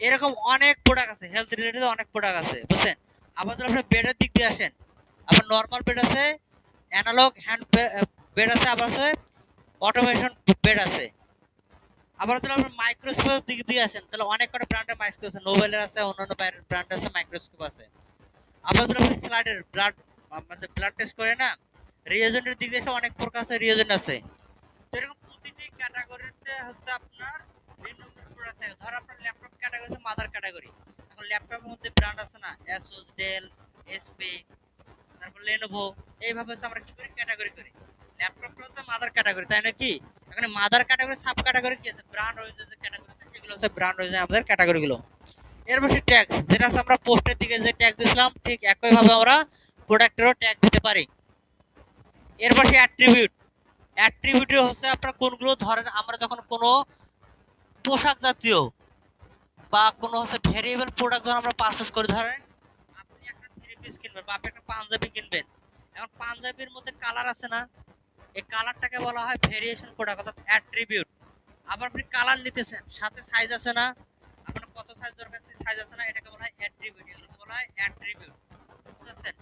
Speaker 1: এরকম অনেক প্রোডাক্ট আছে, হেলথ রিলেটেড অনেক প্রোডাক্ট আছে, বুঝছেন? আবার যদি আপনি বেডের দিক দিয়ে আসেন, আবার নরমাল বেড আছে, অ্যানালগ হ্যান্ড বেড আছে, আবার আছে অটোমেশন বেড আছে। আবার যদি আপনি মাইক্রোস্কোপের দিক দিয়ে আসেন, তাহলে অনেক কটা ব্র্যান্ডের মাইক্রোস্কোপ আছে, নোবেলের আছে, অন্যান্য ব্র্যান্ড আছে, মাইক্রোস্কোপ আছে। আবার যদি আপনি স্লাইডের ব্লাড, মানে ব্লাড টেস্ট করে না, রিয়েজেন্টের দিক দিয়ে অনেক প্রকার আছে, রিয়েজেন্ট আছে। তো এরকম প্রতিটি ক্যাটাগরিতে হচ্ছে আপনার ভিন্ন ভিন্ন প্রোডাক্ট থাকে। ধর আপনার ল্যাপটপ ক্যাটাগরি আছে মাদার ক্যাটাগরি। এখন ল্যাপটপের মধ্যে ব্র্যান্ড আছে না, Asus, Dell, HP, তারপর Lenovo, এইভাবে হচ্ছে আমরা কি করি, ক্যাটাগরি করি। ল্যাপটপটা হচ্ছে মাদার ক্যাটাগরি, তাই নাকি? এখানে মাদার ক্যাটাগরি, সাব ক্যাটাগরি কি আছে, ব্র্যান্ড ওয়াইজ যে ক্যাটাগরি আছে সেগুলো হচ্ছে ব্র্যান্ড ওয়াইজ আমাদের ক্যাটাগরি গুলো। এর পাশে ট্যাগ, যেটা হচ্ছে আমরা পোস্টের দিকে যে ট্যাগ দিছিলাম, ঠিক একই ভাবে আমরা প্রোডাক্টেরও ট্যাগ দিতে পারি। এর পাশে অ্যাট্রিবিউট। অ্যাট্রিবিউট হচ্ছে আপনার কোনগুলো, ধরেন আমরা যখন কোনো পোশাক জাতীয় বা কোনো হচ্ছে ভেরিয়েবল প্রোডাক্ট যখন আমরা পারচেজ করি, ধরেন আপনি একটা থ্রি পিস কিনবেন বা আপনি একটা পাঞ্জাবি কিনবেন। এখন পাঞ্জাবির মধ্যে কালার আছে না, এই কালারটাকে বলা হয় ভেরিয়েশন প্রোডাক্ট, অর্থাৎ অ্যাট্রিবিউট। আবার আপনি কালার নিতেছেন, সাথে সাইজ আছে না, আপনার কত সাইজ দরকার সেই সাইজ আছে না, এটাকে বলা হয় অ্যাট্রিবিউট, এগুলোকে বলা হয় অ্যাট্রিবিউট। বুঝছেন?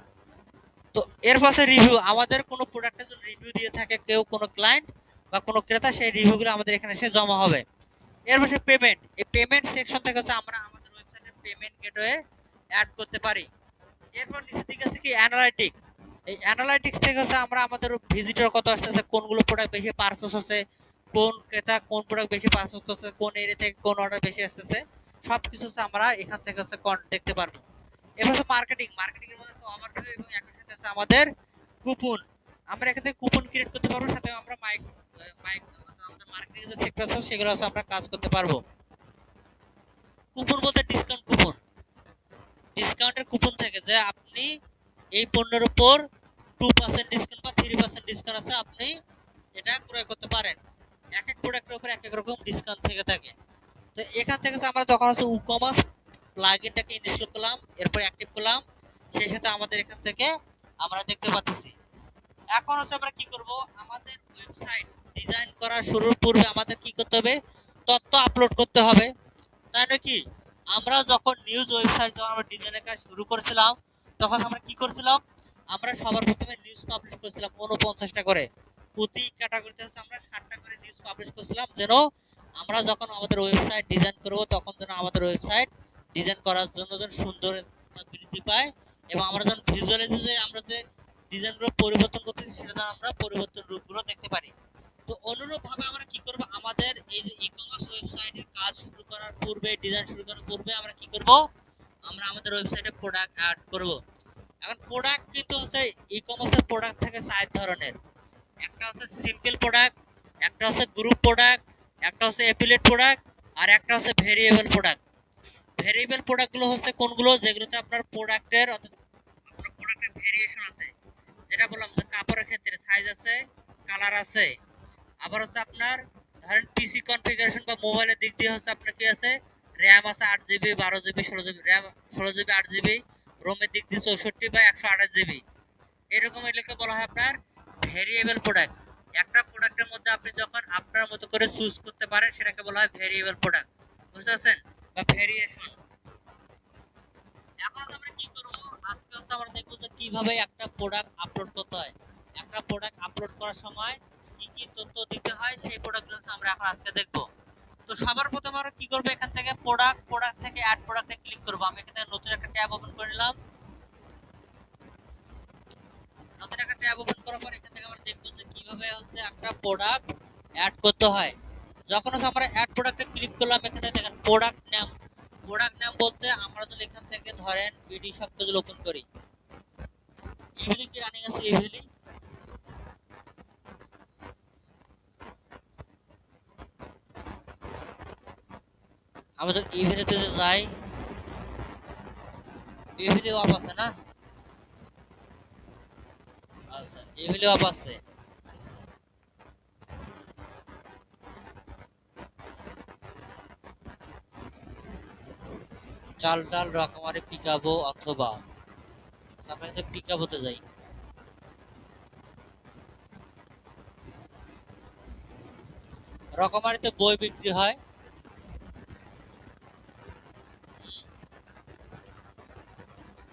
Speaker 1: তো এর পাশে রিভিউ, আমাদের কোনো প্রোডাক্টের জন্য রিভিউ দিয়ে থাকে কেউ, কোনো ক্লায়েন্ট বা কোনো ক্রেতা, সেই রিভিউগুলো আমাদের এখানে এসে জমা হবে। এর পাশে পেমেন্ট, এই পেমেন্ট সেকশন থেকে হচ্ছে আমরা আমাদের ওয়েবসাইটে পেমেন্ট গেটওয়ে অ্যাড করতে পারি। এরপর নিচের দিকে আছে কি অ্যানালাইটিক। এই অ্যানালাইটিক্স থেকে হচ্ছে আমরা আমাদের ভিজিটর কত আসতেছে, কোনগুলো প্রোডাক্ট বেশি পারচেজ হচ্ছে, কোন ক্রেতা কোন প্রোডাক্ট বেশি পারচেজ করছে, কোন এরিয়া থেকে কোন অর্ডার বেশি আসতেছে, সবকিছু হচ্ছে আমরা এখান থেকে হচ্ছে দেখতে পারবো। এবার হচ্ছে মার্কেটিং, মার্কেটিং এর মধ্যে হচ্ছে ওভারভিউ এবং একই সাথে হচ্ছে আমাদের কুপন। আমরা এখান থেকে কুপন ক্রিয়েট করতে পারবো, সাথে আমরা মাইক আমাদের মার্কেটিং যে সেক্টর আছে সেগুলো হচ্ছে আমরা কাজ করতে পারবো। কুপন বলতে ডিসকাউন্ট কুপন, ডিসকাউন্টের কুপন থেকে যে আপনি এই পণ্যের উপর 2% ডিসকাউন্ট বা 3% ডিসকাউন্ট আছে, আপনি এটা ক্রয় করতে পারেন। এক এক প্রোডাক্টের উপর এক এক রকম ডিসকাউন্ট থেকে থাকে। তো এখান থেকে আমরা যখন হচ্ছে ই-কমার্স প্লাগইনটাকে ইনস্টল করলাম, এরপর অ্যাক্টিভ করলাম, সেই সাথে আমাদের এখান থেকে আমরা দেখতে পাচ্ছি। এখন হচ্ছে আমরা কি করব, আমাদের ওয়েবসাইট ডিজাইন করা শুরুর পূর্বে আমাদের কি করতে হবে, তথ্য আপলোড করতে হবে, তাই নাকি? আমরা যখন নিউজ ওয়েবসাইট যখন আমরা ডিজাইনের কাজ শুরু করেছিলাম, তখন আমরা কি করেছিলাম, আমরা সবার প্রথমে নিউজ পাবলিশ করেছিলাম 49টা করে। প্রতি ক্যাটাগরিতে হচ্ছে আমরা 60টা করে নিউজ পাবলিশ করেছিলাম, যেন আমরা যখন আমাদের ওয়েবসাইট ডিজাইন করব তখন যেন আমাদের ওয়েবসাইট ডিজাইন করার জন্য যেন সুন্দরতা বৃদ্ধি পায়, এবং আমরা যখন ভিজুয়ালাইজে যে আমরা যে ডিজাইনগুলো পরিবর্তন করতেছি সেটা যেন আমরা পরিবর্তন রূপগুলো দেখতে পারি। তো অনুরূপভাবে আমরা কি করব, আমাদের এই যে ই-কমার্স ওয়েবসাইটের কাজ শুরু করার পূর্বে, ডিজাইন শুরু করার পূর্বে আমরা কি করব, আমরা আমাদের ওয়েবসাইটে প্রোডাক্ট অ্যাড করব। এখন প্রোডাক্ট কিন্তু হচ্ছে ই-কমার্সের প্রোডাক্ট থাকে 4 ধরনের। একটা হচ্ছে সিম্পল প্রোডাক্ট, একটা হচ্ছে গ্রুপ প্রোডাক্ট, একটা হচ্ছে অ্যাফিলিয়েট প্রোডাক্ট, আর একটা হচ্ছে ভেরিয়েবল প্রোডাক্ট। ভেরিয়েবল প্রোডাক্টগুলো হচ্ছে কোনগুলো, যেগুলোতে আপনার প্রোডাক্টের আপনার প্রোডাক্টের ভেরিয়েশন আছে, যেটা বললাম যে কাপড়ের ক্ষেত্রে সাইজ আছে, কালার আছে। আবার হচ্ছে আপনার ধরেন পিসি কনফিগারেশন বা মোবাইলের দিক দিয়ে হচ্ছে আপনার কি আছে, র্যাম আছে 8 GB, 12 GB, 16 GB, RAM 16 GB, 8 GB, রোমের দিক দিয়ে 64 বা 128 জিবি। এরকম এলাকা বলা হয় আপনার ভেরিয়েবল প্রোডাক্ট। একটা প্রোডাক্টের মধ্যে আপনি যখন আপনার মতো করে চুজ করতে পারেন সেটাকে বলা হয় ভেরিয়েবল প্রোডাক্ট, বুঝতে পারছেন, বা ভেরিয়েশন। এখন আমরা কি করব, আজকে হচ্ছে আমরা দেখব যে কিভাবে একটা প্রোডাক্ট আপলোড করতে হয়। একটা প্রোডাক্ট আপলোড করার সময় কি কি তথ্য দিতে হয় সেই প্রোডাক্টগুলো আমরা এখন আজকে দেখব। তো সবার প্রথমে আমরা কি করব, এখান থেকে প্রোডাক্ট থেকে অ্যাড প্রোডাক্টে ক্লিক করব। আমি এখানে নতুন একটা ট্যাব ওপেন করে নিলাম। নতুন একটা ট্যাব ওপেন করার পর এখান থেকে আমরা দেখব যে কিভাবে হচ্ছে একটা প্রোডাক্ট অ্যাড করতে হয়। যখন আমরা অ্যাড প্রোডাক্টে ক্লিক করলাম, এখানে দেখেন প্রোডাক্ট নেম। প্রোডাক্ট নাম বলতে আমরা যদি এখান থেকে ধরেন বিডি শব্দ যদি ওপেন করি, ইভিলি কি রানিং আছে, ইভিলি আমাদের ইভিলিতে যাই, ইভিলি অফ আছে না, আচ্ছা ইভিলি অফ আছে। চাল ডাল রকমারি পিকাবো, অথবা আমরা কিন্তু পিকাবোতে যাই। রকমারিতে বই বিক্রি হয়।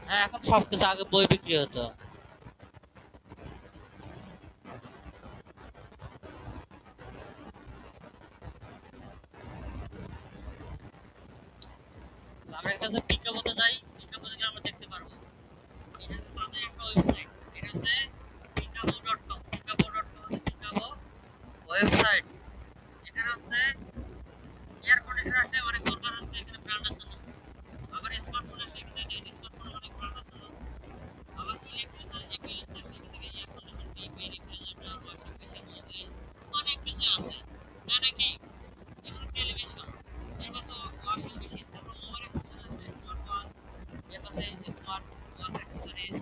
Speaker 1: হ্যাঁ এখন সবকিছু, আগে বই বিক্রি হতো। আমরা একটা পিকাবোতে যাই, পিকাবোতে গিয়ে আমরা দেখতে পারবো এটা হচ্ছে তাদের একটা ওয়েবসাইট, এটা হচ্ছে পিকাবো.com। পিকাবো.com হচ্ছে পিকাবো ওয়েবসাইট। এখানে হচ্ছে এয়ার কন্ডিশনার আছে, অনেক প্রকার আছে, এখানে ব্র্যান্ড আছে না। আবার স্মার্টফোন আছে, এখানে দেখেন স্মার্টফোন অনেক ব্র্যান্ড আছে না। আবার ইলেকট্রিক্যাল অ্যাপ্লায়েন্স আছে, এখানে থেকে air conditioner, TV, refrigerator, washing machine, mobile, অনেক কিছু আছে, তাই নাকি? এবং টেলিভিশন, এর পাশে ওয়াশিং মেশিন, তারপর মোবাইল অ্যাক্সেসরিজ, স্মার্ট ওয়াচ, এর পাশে স্মার্ট ওয়াচ অ্যাক্সেসরিজ,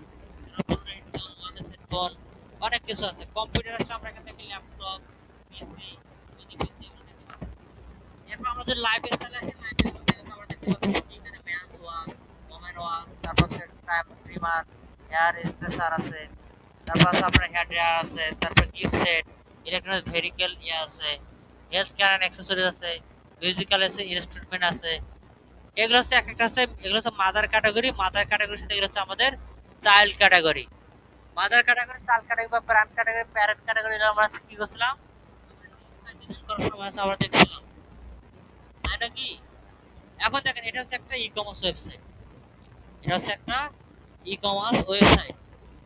Speaker 1: তারপর হেডফোন, ওয়ারলেস হেডফোন, অনেক কিছু আছে। কম্পিউটার আছে, আমরা এখান থেকে ল্যাপটপ, পিসি, মিনি পিসি এগুলো দেখতে পাচ্ছি। এরপর আমাদের লাইফ স্টাইল আছে, লাইফ স্টাইল থেকে আমরা দেখতে পাচ্ছি এখানে মেন্স ওয়াচ, ওমেন ওয়াচ, তারপর টাইম ট্রিমার, হেয়ার স্ট্রেচার আছে, তারপর আছে আপনার হেয়ার ড্রায়ার আছে, তারপর গিফট সেট, ইলেকট্রনিক ভেহিকল আছে, হেলথ কেয়ার এন্ড অ্যাক্সেসরিজ আছে, মিউজিক্যাল আছে, ইনস্ট্রুমেন্ট আছে। এগুলো হচ্ছে এক একটা আছে, এগুলো হচ্ছে মাদার ক্যাটাগরি। মাদার ক্যাটাগরির সাথে এগুলো হচ্ছে আমাদের child category. Mother category, child category বা প্যারেন্ট ক্যাটাগরি, প্যারেন্ট ক্যাটাগরি আমরা কি করছিলাম, ডিজাইন করার সময় আমরা দেখছিলাম, তাই নাকি? এখন দেখেন এটা হচ্ছে একটা ই-কমার্স ওয়েবসাইট, এটা হচ্ছে একটা ই-কমার্স ওয়েবসাইট।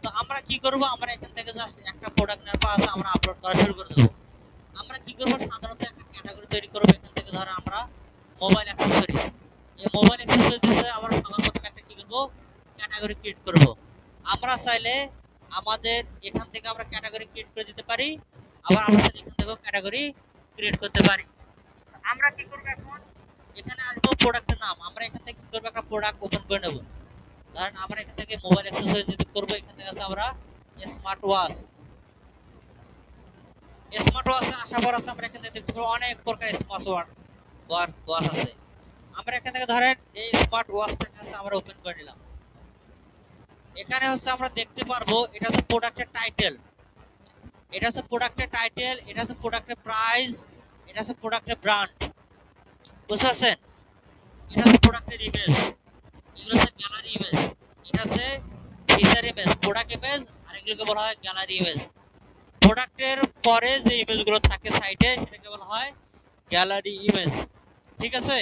Speaker 1: তো আমরা কি করব, আমরা এখান থেকে জাস্ট একটা প্রোডাক্ট নেওয়ার পর আমরা আপলোড করা শুরু করে দেব। আমরা কি করবো, সাধারণত একটা ক্যাটাগরি তৈরি করবো। এখান থেকে ধরো আমরা মোবাইল অ্যাক্সেসরিজ, এই মোবাইল অ্যাক্সেসরিজে আমরা সবার প্রথমে একটা কি করবো, ক্যাটাগরি ক্রিয়েট করব। আমরা চাইলে আমাদের এখান থেকে আমরা ক্যাটাগরি ক্রিয়েট করে দিতে পারি, আবার আমরা চাইলে এখান থেকেও ক্যাটাগরি ক্রিয়েট করতে পারি। আমরা কি করব, এখন এখানে আসবো প্রোডাক্টের নাম, আমরা এখান থেকে কি করব, একটা প্রোডাক্ট ওপেন করে নেব। ধরেন আমরা এখান থেকে মোবাইল অ্যাক্সেসরিজ যদি করব, এখান থেকে আছে আমরা স্মার্ট ওয়াচ। স্মার্ট ওয়াচ আসার পর আছে আমরা এখান থেকে দেখতে পাবো অনেক প্রকার স্মার্ট ওয়াচ আছে। আমরা এখান থেকে ধরেন এই স্মার্ট ওয়াচটাকে আমরা ওপেন করে নিলাম। এখানে হচ্ছে আমরা দেখতে পারবো এটা হচ্ছে প্রোডাক্টের টাইটেল, এটা হচ্ছে প্রোডাক্টের টাইটেল, এটা হচ্ছে প্রোডাক্টের প্রাইস, এটা হচ্ছে প্রোডাক্টের ব্র্যান্ড, বুঝতে পারছেন? এটা হচ্ছে প্রোডাক্টের ইমেজ, এগুলো হচ্ছে গ্যালারি ইমেজ, এটা হচ্ছে ফিচার ইমেজ, প্রোডাক্ট ইমেজ, আর এগুলোকে বলা হয় গ্যালারি ইমেজ। প্রোডাক্টের পরে যে ইমেজগুলো থাকে সাইটে সেটাকে বলা হয় গ্যালারি ইমেজ, ঠিক আছে?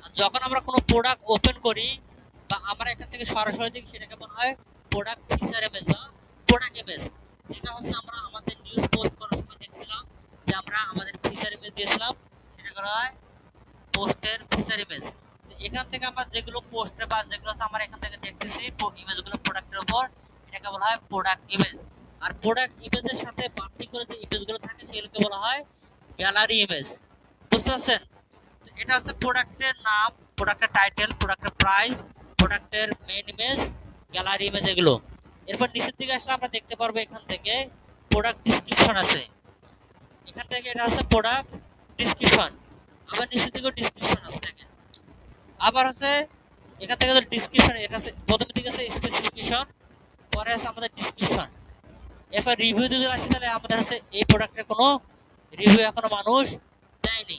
Speaker 1: আর যখন আমরা কোনো প্রোডাক্ট ওপেন করি বা আমরা এখান থেকে সরাসরি দেখি সেটাকে বলা হয় প্রোডাক্ট ফিচার ইমেজ বা প্রোডাক্ট ইমেজ। যেটা হচ্ছে আমরা আমাদের নিউজ পোস্ট করার সময় দেখছিলাম যে আমরা আমাদের ফিচার ইমেজ দিয়েছিলাম, সেটা করা হয় পোস্টের ফিচার ইমেজ। তো এখান থেকে আমরা যেগুলো পোস্টে বা যেগুলো আমরা এখান থেকে দেখতেছি ইমেজগুলো প্রোডাক্টের উপর, এটাকে বলা হয় প্রোডাক্ট ইমেজ। আর প্রোডাক্ট ইমেজের সাথে বাড়তি করে যে ইমেজগুলো থাকে সেগুলোকে বলা হয় গ্যালারি ইমেজ, বুঝতে পারছেন? তো এটা হচ্ছে প্রোডাক্টের নাম, প্রোডাক্টের টাইটেল, প্রোডাক্টের প্রাইস, প্রোডাক্টের মেইন ইমেজ, গ্যালারি ইমেজ এগুলো। এরপর নিচের দিকে আসলে আমরা দেখতে পারবো এখান থেকে প্রোডাক্ট ডেসক্রিপশন আছে, এখান থেকে এটা হচ্ছে প্রোডাক্ট ডেসক্রিপশন, আবার নিচের দিকে ডেসক্রিপশন আছে দেখেন। আবার হচ্ছে এখান থেকে ডেসক্রিপশন, এটা আছে প্রথমের দিকে আছে স্পেসিফিকেশন, পরে আছে আমাদের ডেসক্রিপশন। এরপর রিভিউ যদি আসে তাহলে আমাদের হচ্ছে এই প্রোডাক্টের কোনো রিভিউ এখনো মানুষ দেয়নি।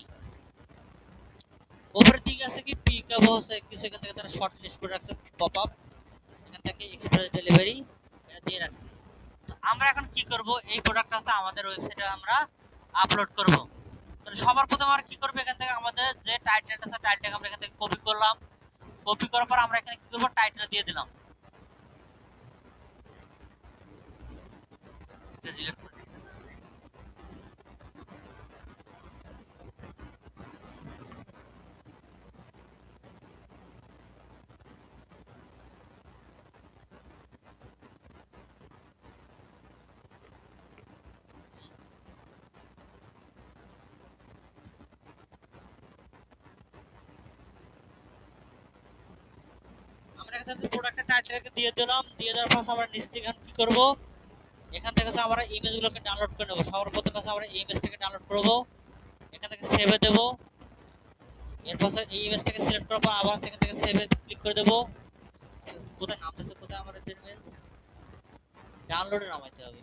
Speaker 1: উপরের দিকে আছে কি পিকআপ হচ্ছে কিছু, এখান থেকে তারা শর্ট লিস্ট করে রাখছে, পপ আপ, এখান থেকে এক্সপ্রেস ডেলিভারি এটা দিয়ে রাখছে। তো আমরা এখন কি করব, এই প্রোডাক্টটা আছে আমাদের ওয়েবসাইটে আমরা আপলোড করব। তো সবার প্রথমে আমরা কি করব, এখান থেকে আমাদের যে টাইটেলটা আছে টাইটেলটাকে আমরা এখান থেকে কপি করলাম, কপি করার পর আমরা এখানে কি করব, টাইটেল দিয়ে দিলাম। এটা ডিলিট করে দিই। আমরা এখান থেকে প্রোডাক্টের টাইটেলকে দিয়ে দিলাম, দিয়ে দেওয়ার পর আমরা নিচ থেকে কি করব, এখান থেকে আমরা ইমেজগুলোকে ডাউনলোড করে নেব। সবার প্রথমে আমরা এই ইমেজটাকে ডাউনলোড করব, এখান থেকে সেভে দেব। এরপর এই ইমেজটাকে সিলেক্ট করার পর আবার এখান থেকে সেভে ক্লিক করে দেব। কোথায় নামতেছে, কোথায় আমাদের ইমেজ ডাউনলোডে নামাইতে হবে।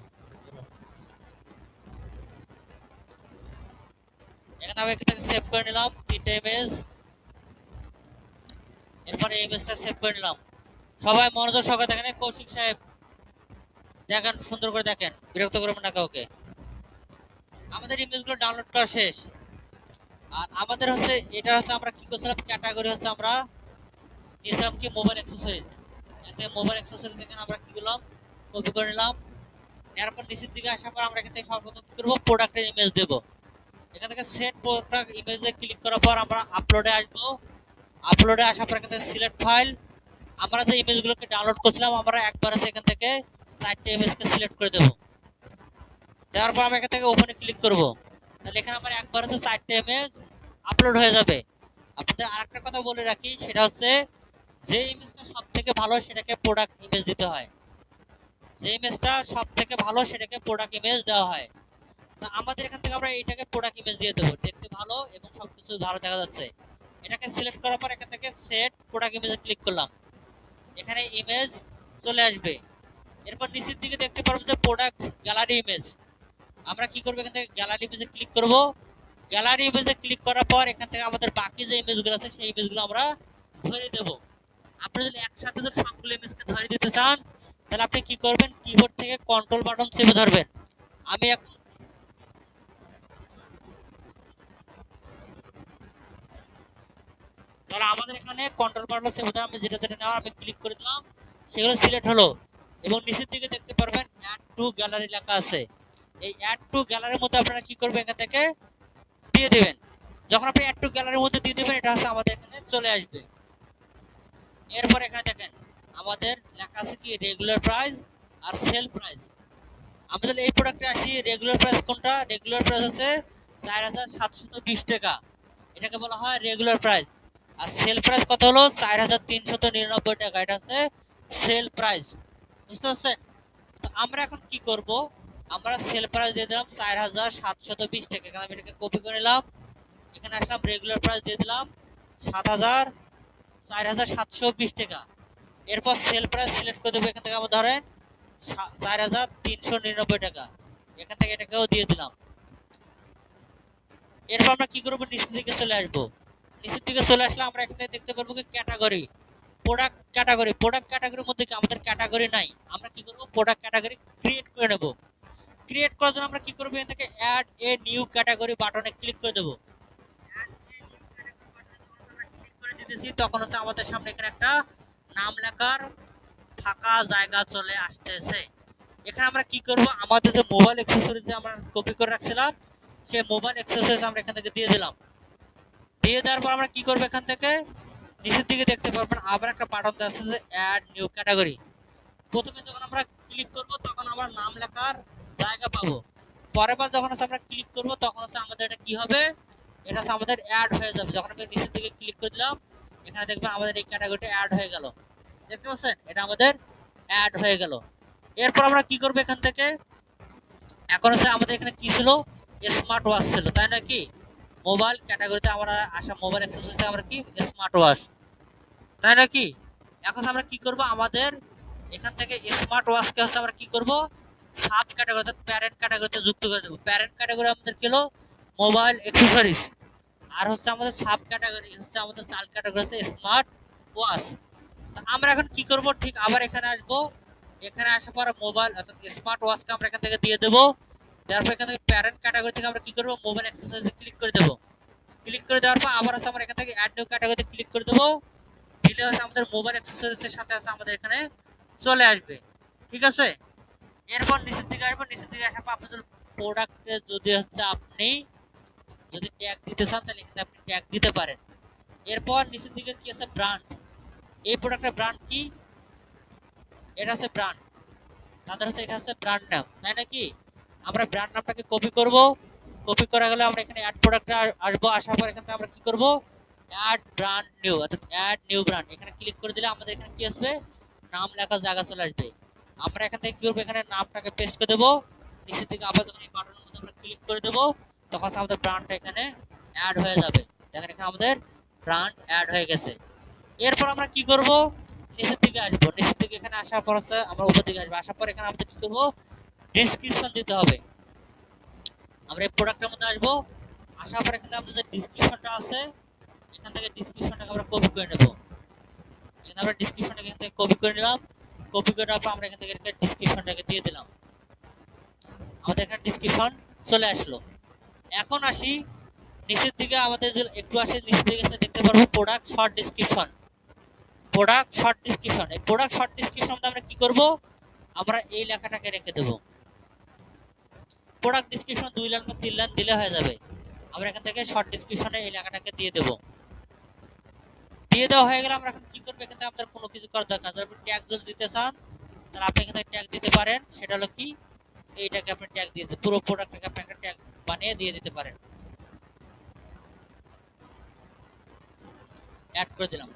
Speaker 1: এখানে আমি এখান থেকে সেভ করে নিলাম তিনটা ইমেজ, এরপর এই ইমেজটা সেভ করে নিলাম। সবাই মনোযোগ সহকারে দেখেন, কৌশিক সাহেব দেখেন, সুন্দর করে দেখেন, বিরক্ত করবেন না কাউকে। আমাদের ইমেজগুলো ডাউনলোড করা শেষ। আর আমাদের হচ্ছে এটা হচ্ছে আমরা কি করছিলাম, ক্যাটাগরি হচ্ছে আমরা নিয়েছিলাম কি মোবাইল অ্যাক্সেসরিজ। এতে মোবাইল অ্যাক্সেসরিজ থেকে আমরা কি করলাম, কপি করে নিলাম। এরপর নিচের দিকে আসার পর আমরা এখান থেকে সর্বপ্রথম কি করব, প্রোডাক্টের ইমেজ দেব। এখান থেকে সেট প্রোডাক্ট ইমেজে ক্লিক করার পর আমরা আপলোডে আসবো। আপলোডে আসার পর এখান থেকে সিলেক্ট ফাইল, আমরা যে ইমেজগুলোকে ডাউনলোড করছিলাম আমরা একবার এখান থেকে 4টা ইমেজকে সিলেক্ট করে দেব। দেওয়ার পর আমরা এখান থেকে ওপেনে ক্লিক করব, তাহলে এখানে আমার একবার 4টা ইমেজ আপলোড হয়ে যাবে। আপনাদের আরেকটা কথা বলে রাখি, সেটা হচ্ছে যে ইমেজটা সবথেকে ভালো সেটাকে প্রোডাক্ট ইমেজ দিতে হয়, যে ইমেজটা সবথেকে ভালো সেটাকে প্রোডাক্ট ইমেজ দেওয়া হয়। তো আমাদের এখান থেকে আমরা এটাকে প্রোডাক্ট ইমেজ দিয়ে দেবো, দেখতে ভালো এবং সবকিছু ভালো দেখা যাচ্ছে। এটাকে সিলেক্ট করার পর এখান থেকে সেট প্রোডাক্ট ইমেজে ক্লিক করলাম, এখানে ইমেজ চলে আসবে। এরপর নিচের দিকে দেখতে পারবো যে প্রোডাক্ট গ্যালারি ইমেজ। আমরা কি করব, এখান থেকে গ্যালারি ইমেজে ক্লিক করব। গ্যালারি ইমেজে ক্লিক করার পর এখান থেকে আমাদের বাকি যে ইমেজগুলো আছে সেই ইমেজগুলো আমরা ধরে দেব। আপনি যদি একসাথে যদি সবগুলো ইমেজকে ধরে দিতে চান তাহলে আপনি কি করবেন, কিবোর্ড থেকে কন্ট্রোল বাটন চেপে ধরবেন। আমি এখন তাহলে আমাদের এখানে কন্ট্রোল বাটন চেপে ধরে আমি যেটা যেটা নেওয়ার আমি ক্লিক করে দিলাম, সেগুলো সিলেক্ট হলো। এবং নিচের দিকে দেখতে পারবেন অ্যাড টু গ্যালারি লেখা আছে, এই অ্যাড টু গ্যালারির মধ্যে আপনারা কি করবেন, এখান থেকে দিয়ে দেবেন। যখন আপনি অ্যাড টু গ্যালারির মধ্যে দিয়ে দেবেন, এটা হচ্ছে আমাদের এখানে চলে আসবে। এরপর এখানে দেখেন আমাদের লেখা আছে কি রেগুলার প্রাইস আর সেল প্রাইস। আমাদের এই প্রোডাক্টে আসি, রেগুলার প্রাইস কোনটা? রেগুলার প্রাইস হচ্ছে 4720 টাকা, এটাকে বলা হয় রেগুলার প্রাইস। আর সেল প্রাইস কত হলো? 4399 টাকা, এটা হচ্ছে সেল প্রাইস। বুঝতে পারছেন? তো আমরা এখন কি করব, আমরা সেল প্রাইস দিয়ে দিলাম 4720 টাকা, এখানে আমি এটাকে কপি করে নিলাম, এখানে আসলাম রেগুলার প্রাইস দিয়ে দিলাম 4720 টাকা। এরপর সেল প্রাইস সিলেক্ট করে দেবো, এখান থেকে আমরা ধরেন 4399 টাকা, এখান থেকে এটাকেও দিয়ে দিলাম। এরপর আমরা কি করবো, নিচের দিকে চলে আসবো। নিচের দিকে চলে আসলে আমরা এখানে দেখতে পারবো কি ক্যাটাগরি, প্রোডাক্ট ক্যাটাগরি। প্রোডাক্ট ক্যাটাগরির মধ্যে কি আমাদের ক্যাটাগরি নাই, আমরা কি করবো প্রোডাক্ট ক্যাটাগরি ক্রিয়েট করে নেব। ক্রিয়েট করার জন্য আমরা কি করবো, এখান থেকে অ্যাড এ নিউ ক্যাটাগরি বাটনে ক্লিক করে দেবো। ক্লিক করে দিতেছি, তখন হচ্ছে আমাদের সামনে এখানে একটা নাম লেখার ফাঁকা জায়গা চলে আসতেছে। এখানে আমরা কি করব, আমাদের যে মোবাইল অ্যাক্সেসরিজ যে আমরা কপি করে রাখছিলাম, সেই মোবাইল অ্যাক্সেসরিজ আমরা এখান থেকে দিয়ে দিলাম। দিয়ে দেওয়ার পর আমরা কি করব, এখান থেকে নিচের দিকে দেখতে পারবেন আবার একটা বাটন দেওয়া আছে যে অ্যাড নিউ ক্যাটাগরি। প্রথমে যখন আমরা ক্লিক করব তখন আমরা নাম লেখার জায়গা পাবো। পরের বার যখন আমরা ক্লিক করব তখন হচ্ছে আমাদের এটা কি হবে, এটা হচ্ছে আমাদের অ্যাড হয়ে যাবে। যখন আমি নিচের দিকে ক্লিক করে দিলাম, এখানে দেখবেন আমাদের এই ক্যাটাগরিটা অ্যাড হয়ে গেল। দেখতে পাচ্ছেন, এটা আমাদের অ্যাড হয়ে গেল। এরপর আমরা কি করব, এখান থেকে এখন হচ্ছে আমাদের এখানে কি ছিল, স্মার্ট ওয়াচ ছিল, তাই নাকি? মোবাইল ক্যাটাগরিতে আমরা আসা মোবাইল অ্যাক্সেসরিজে আমরা কি স্মার্ট ওয়াচ, তাই নাকি? এখন আমরা কি করব, আমাদের এখান থেকে স্মার্ট ওয়াচকে হচ্ছে আমরা কি করব, সাব ক্যাটাগরিতে প্যারেন্ট ক্যাটাগরিতে যুক্ত করে দেব। প্যারেন্ট ক্যাটাগরি আমাদের কি হলো, মোবাইল অ্যাক্সেসরিজ। আর হচ্ছে আমাদের সাব ক্যাটাগরি হচ্ছে আমাদের চাইল্ড ক্যাটাগরি হচ্ছে স্মার্ট ওয়াচ। তো আমরা এখন কি করব, ঠিক আবার এখানে আসব। এখানে আসার পর মোবাইল অর্থাৎ স্মার্ট ওয়াচকে আমরা এখান থেকে দিয়ে দেব। তারপর এখান থেকে প্যারেন্ট ক্যাটাগরি থেকে আমরা কি করব, মোবাইল অ্যাক্সেসরিজে ক্লিক করে দেব। ক্লিক করে দেওয়ার পর আবার হচ্ছে আমরা এখান থেকে অ্যাড নিউ ক্যাটাগরিতে ক্লিক করে দেব। দিলে হচ্ছে আমাদের মোবাইল অ্যাক্সেসরিজের সাথে আছে আমাদের এখানে চলে আসবে। ঠিক আছে? এরপর নিচের দিকে আসবো, নিচের দিকে আসার পর আপনাদের প্রোডাক্টে যদি হচ্ছে আপনি যদি ট্যাগ দিতে চান তাহলে এখানে আপনি ট্যাগ দিতে পারেন। এরপর নিচের দিকে কি আছে, ব্র্যান্ড। এই প্রোডাক্টের ব্র্যান্ড কি, এটা হচ্ছে ব্র্যান্ড, তাদের হচ্ছে এটা হচ্ছে ব্র্যান্ড নাম, তাই নাকি? আমরা ব্র্যান্ড নামটাকে কপি করব। কপি করা গেলে আমরা এখানে অ্যাড প্রোডাক্টে আসবো। আসার পর এখানে আমরা কি করব, অ্যাড ব্র্যান্ড নিউ অর্থাৎ অ্যাড নিউ ব্র্যান্ড, এখানে ক্লিক করে দিলে আমাদের এখানে কি আসবে, নাম লেখা জায়গা চলে আসবে। আমরা এখান থেকে কি করব, এখানে নামটাকে পেস্ট করে দেব। নিচের দিকে আবার যখন এই বাটনের মধ্যে আমরা ক্লিক করে দেব তখন আমাদের ব্র্যান্ডটা এখানে অ্যাড হয়ে যাবে। দেখেন এখানে আমাদের ব্র্যান্ড অ্যাড হয়ে গেছে। এরপর আমরা কি করব, নিচের দিকে আসবো। নিচের দিকে এখানে আসার পর হচ্ছে আমরা উপর দিকে আসবো। আসার পর এখানে আমাদের কি করব, ডেসক্রিপশন দিতে হবে। আমরা এই প্রোডাক্টের মধ্যে আসবো। আসার পর এখানে আমাদের যে ডেসক্রিপশনটা আছে, এখান থেকে ডেসক্রিপশনটাকে আমরা কপি করে নেব। এখানে আমরা ডেসক্রিপশনটা এখান থেকে কপি করে নিলাম। কপি করে নেওয়ার পর আমরা এখান থেকে ডেসক্রিপশনটাকে দিয়ে দিলাম। আমাদের এখানে ডেসক্রিপশন চলে আসলো। এখন আসি নিচের দিকে, আমাদের একটু আসে নিচের দিকে এসে দেখতে পারবো product short description. Product short description, এই প্রোডাক্ট শর্ট ডেসক্রিপশন আমরা কি করব, আমরা এই লেখাটাকে রেখে দেব। প্রোডাক্ট ডেসক্রিপশন 2 লাইন বা 3 লাইন দিলে হয়ে যাবে। আমরা এখান থেকে শর্ট ডেসক্রিপশনে এই লেখাটাকে দিয়ে দেব। দিয়ে দেওয়া হয়ে গেলে আমরা এখন কি করব, এখানে আমাদের কোনো কিছু করার দরকার নেই। আপনি ট্যাগ যদি দিতে চান তাহলে আপনি এখানে ট্যাগ দিতে পারেন। সেটা হলো কি, এইটাকে আপনি ট্যাগ দিয়ে পুরো প্রোডাক্টটাকে আপনি একটা ট্যাগ বানিয়ে দিয়ে দিতে পারেন। অ্যাড করে দিলাম।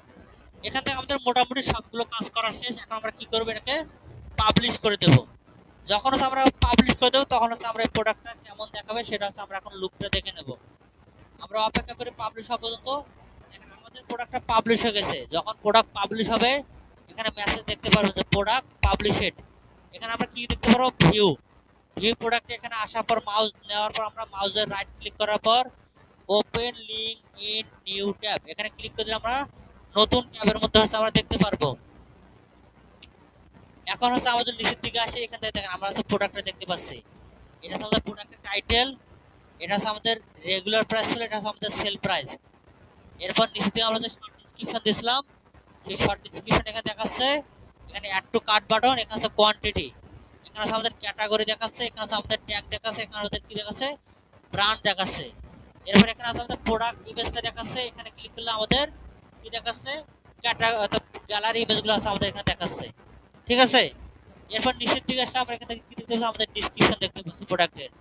Speaker 1: এখান থেকে আমাদের মোটামুটি সবগুলো কাজ করা শেষ। এখন আমরা কি করব, এটাকে পাবলিশ করে দেব। যখন আমরা পাবলিশ করে দেব তখন আমরা এই প্রোডাক্টটা কেমন দেখাবে সেটা হচ্ছে আমরা এখন লুকটা দেখে নেব। আমরা অপেক্ষা করি পাবলিশ হওয়া পর্যন্ত। এখন আমাদের প্রোডাক্টটা পাবলিশ হয়ে গেছে। যখন প্রোডাক্ট পাবলিশ হবে এখানে মেসেজ দেখতে পারবেন যে প্রোডাক্ট পাবলিশড। এখানে আমরা কি দেখতে পারবো, ভিউ। ভিউ প্রোডাক্ট এখানে আসার পর মাউস নেওয়ার পর আমরা মাউসের রাইট ক্লিক করার পর open link in new tab, এখানে ক্লিক করে দিলে আমরা নতুন ট্যাবের মধ্যে হচ্ছে আমরা দেখতে পারবো। এখন হচ্ছে আমাদের নিচের দিকে আসে, এখান থেকে দেখেন আমরা হচ্ছে প্রোডাক্টটা দেখতে পাচ্ছি। এটা হচ্ছে আমাদের প্রোডাক্টের টাইটেল, এটা হচ্ছে আমাদের রেগুলার প্রাইস ছিল, এটা হচ্ছে আমাদের সেল প্রাইস। এরপর নিচে থেকে আমরা যে শর্ট ডেসক্রিপশন দিয়েছিলাম সেই শর্ট ডেসক্রিপশন এখানে দেখাচ্ছে। এখানে অ্যাড টু কার্ট বাটন, এখানে হচ্ছে কোয়ান্টিটি। এখানে আছে আমাদের ক্যাটাগরি দেখাচ্ছে, এখানে আছে আমাদের ট্যাগ দেখাচ্ছে, এখানে আমাদের কি দেখাচ্ছে ব্র্যান্ড দেখাচ্ছে। এরপর এখানে আছে আমাদের প্রোডাক্ট ইমেজটা দেখাচ্ছে, এখানে ক্লিক করলে আমাদের কি দেখাচ্ছে গ্যালারি ইমেজগুলো আছে আমাদের এখানে দেখাচ্ছে। ঠিক আছে, এরপর নিচের দিকে আসলে আমরা এখান থেকে কি দেখতে পাচ্ছি আমাদের ডেসক্রিপশন দেখতে পাচ্ছি প্রোডাক্টের।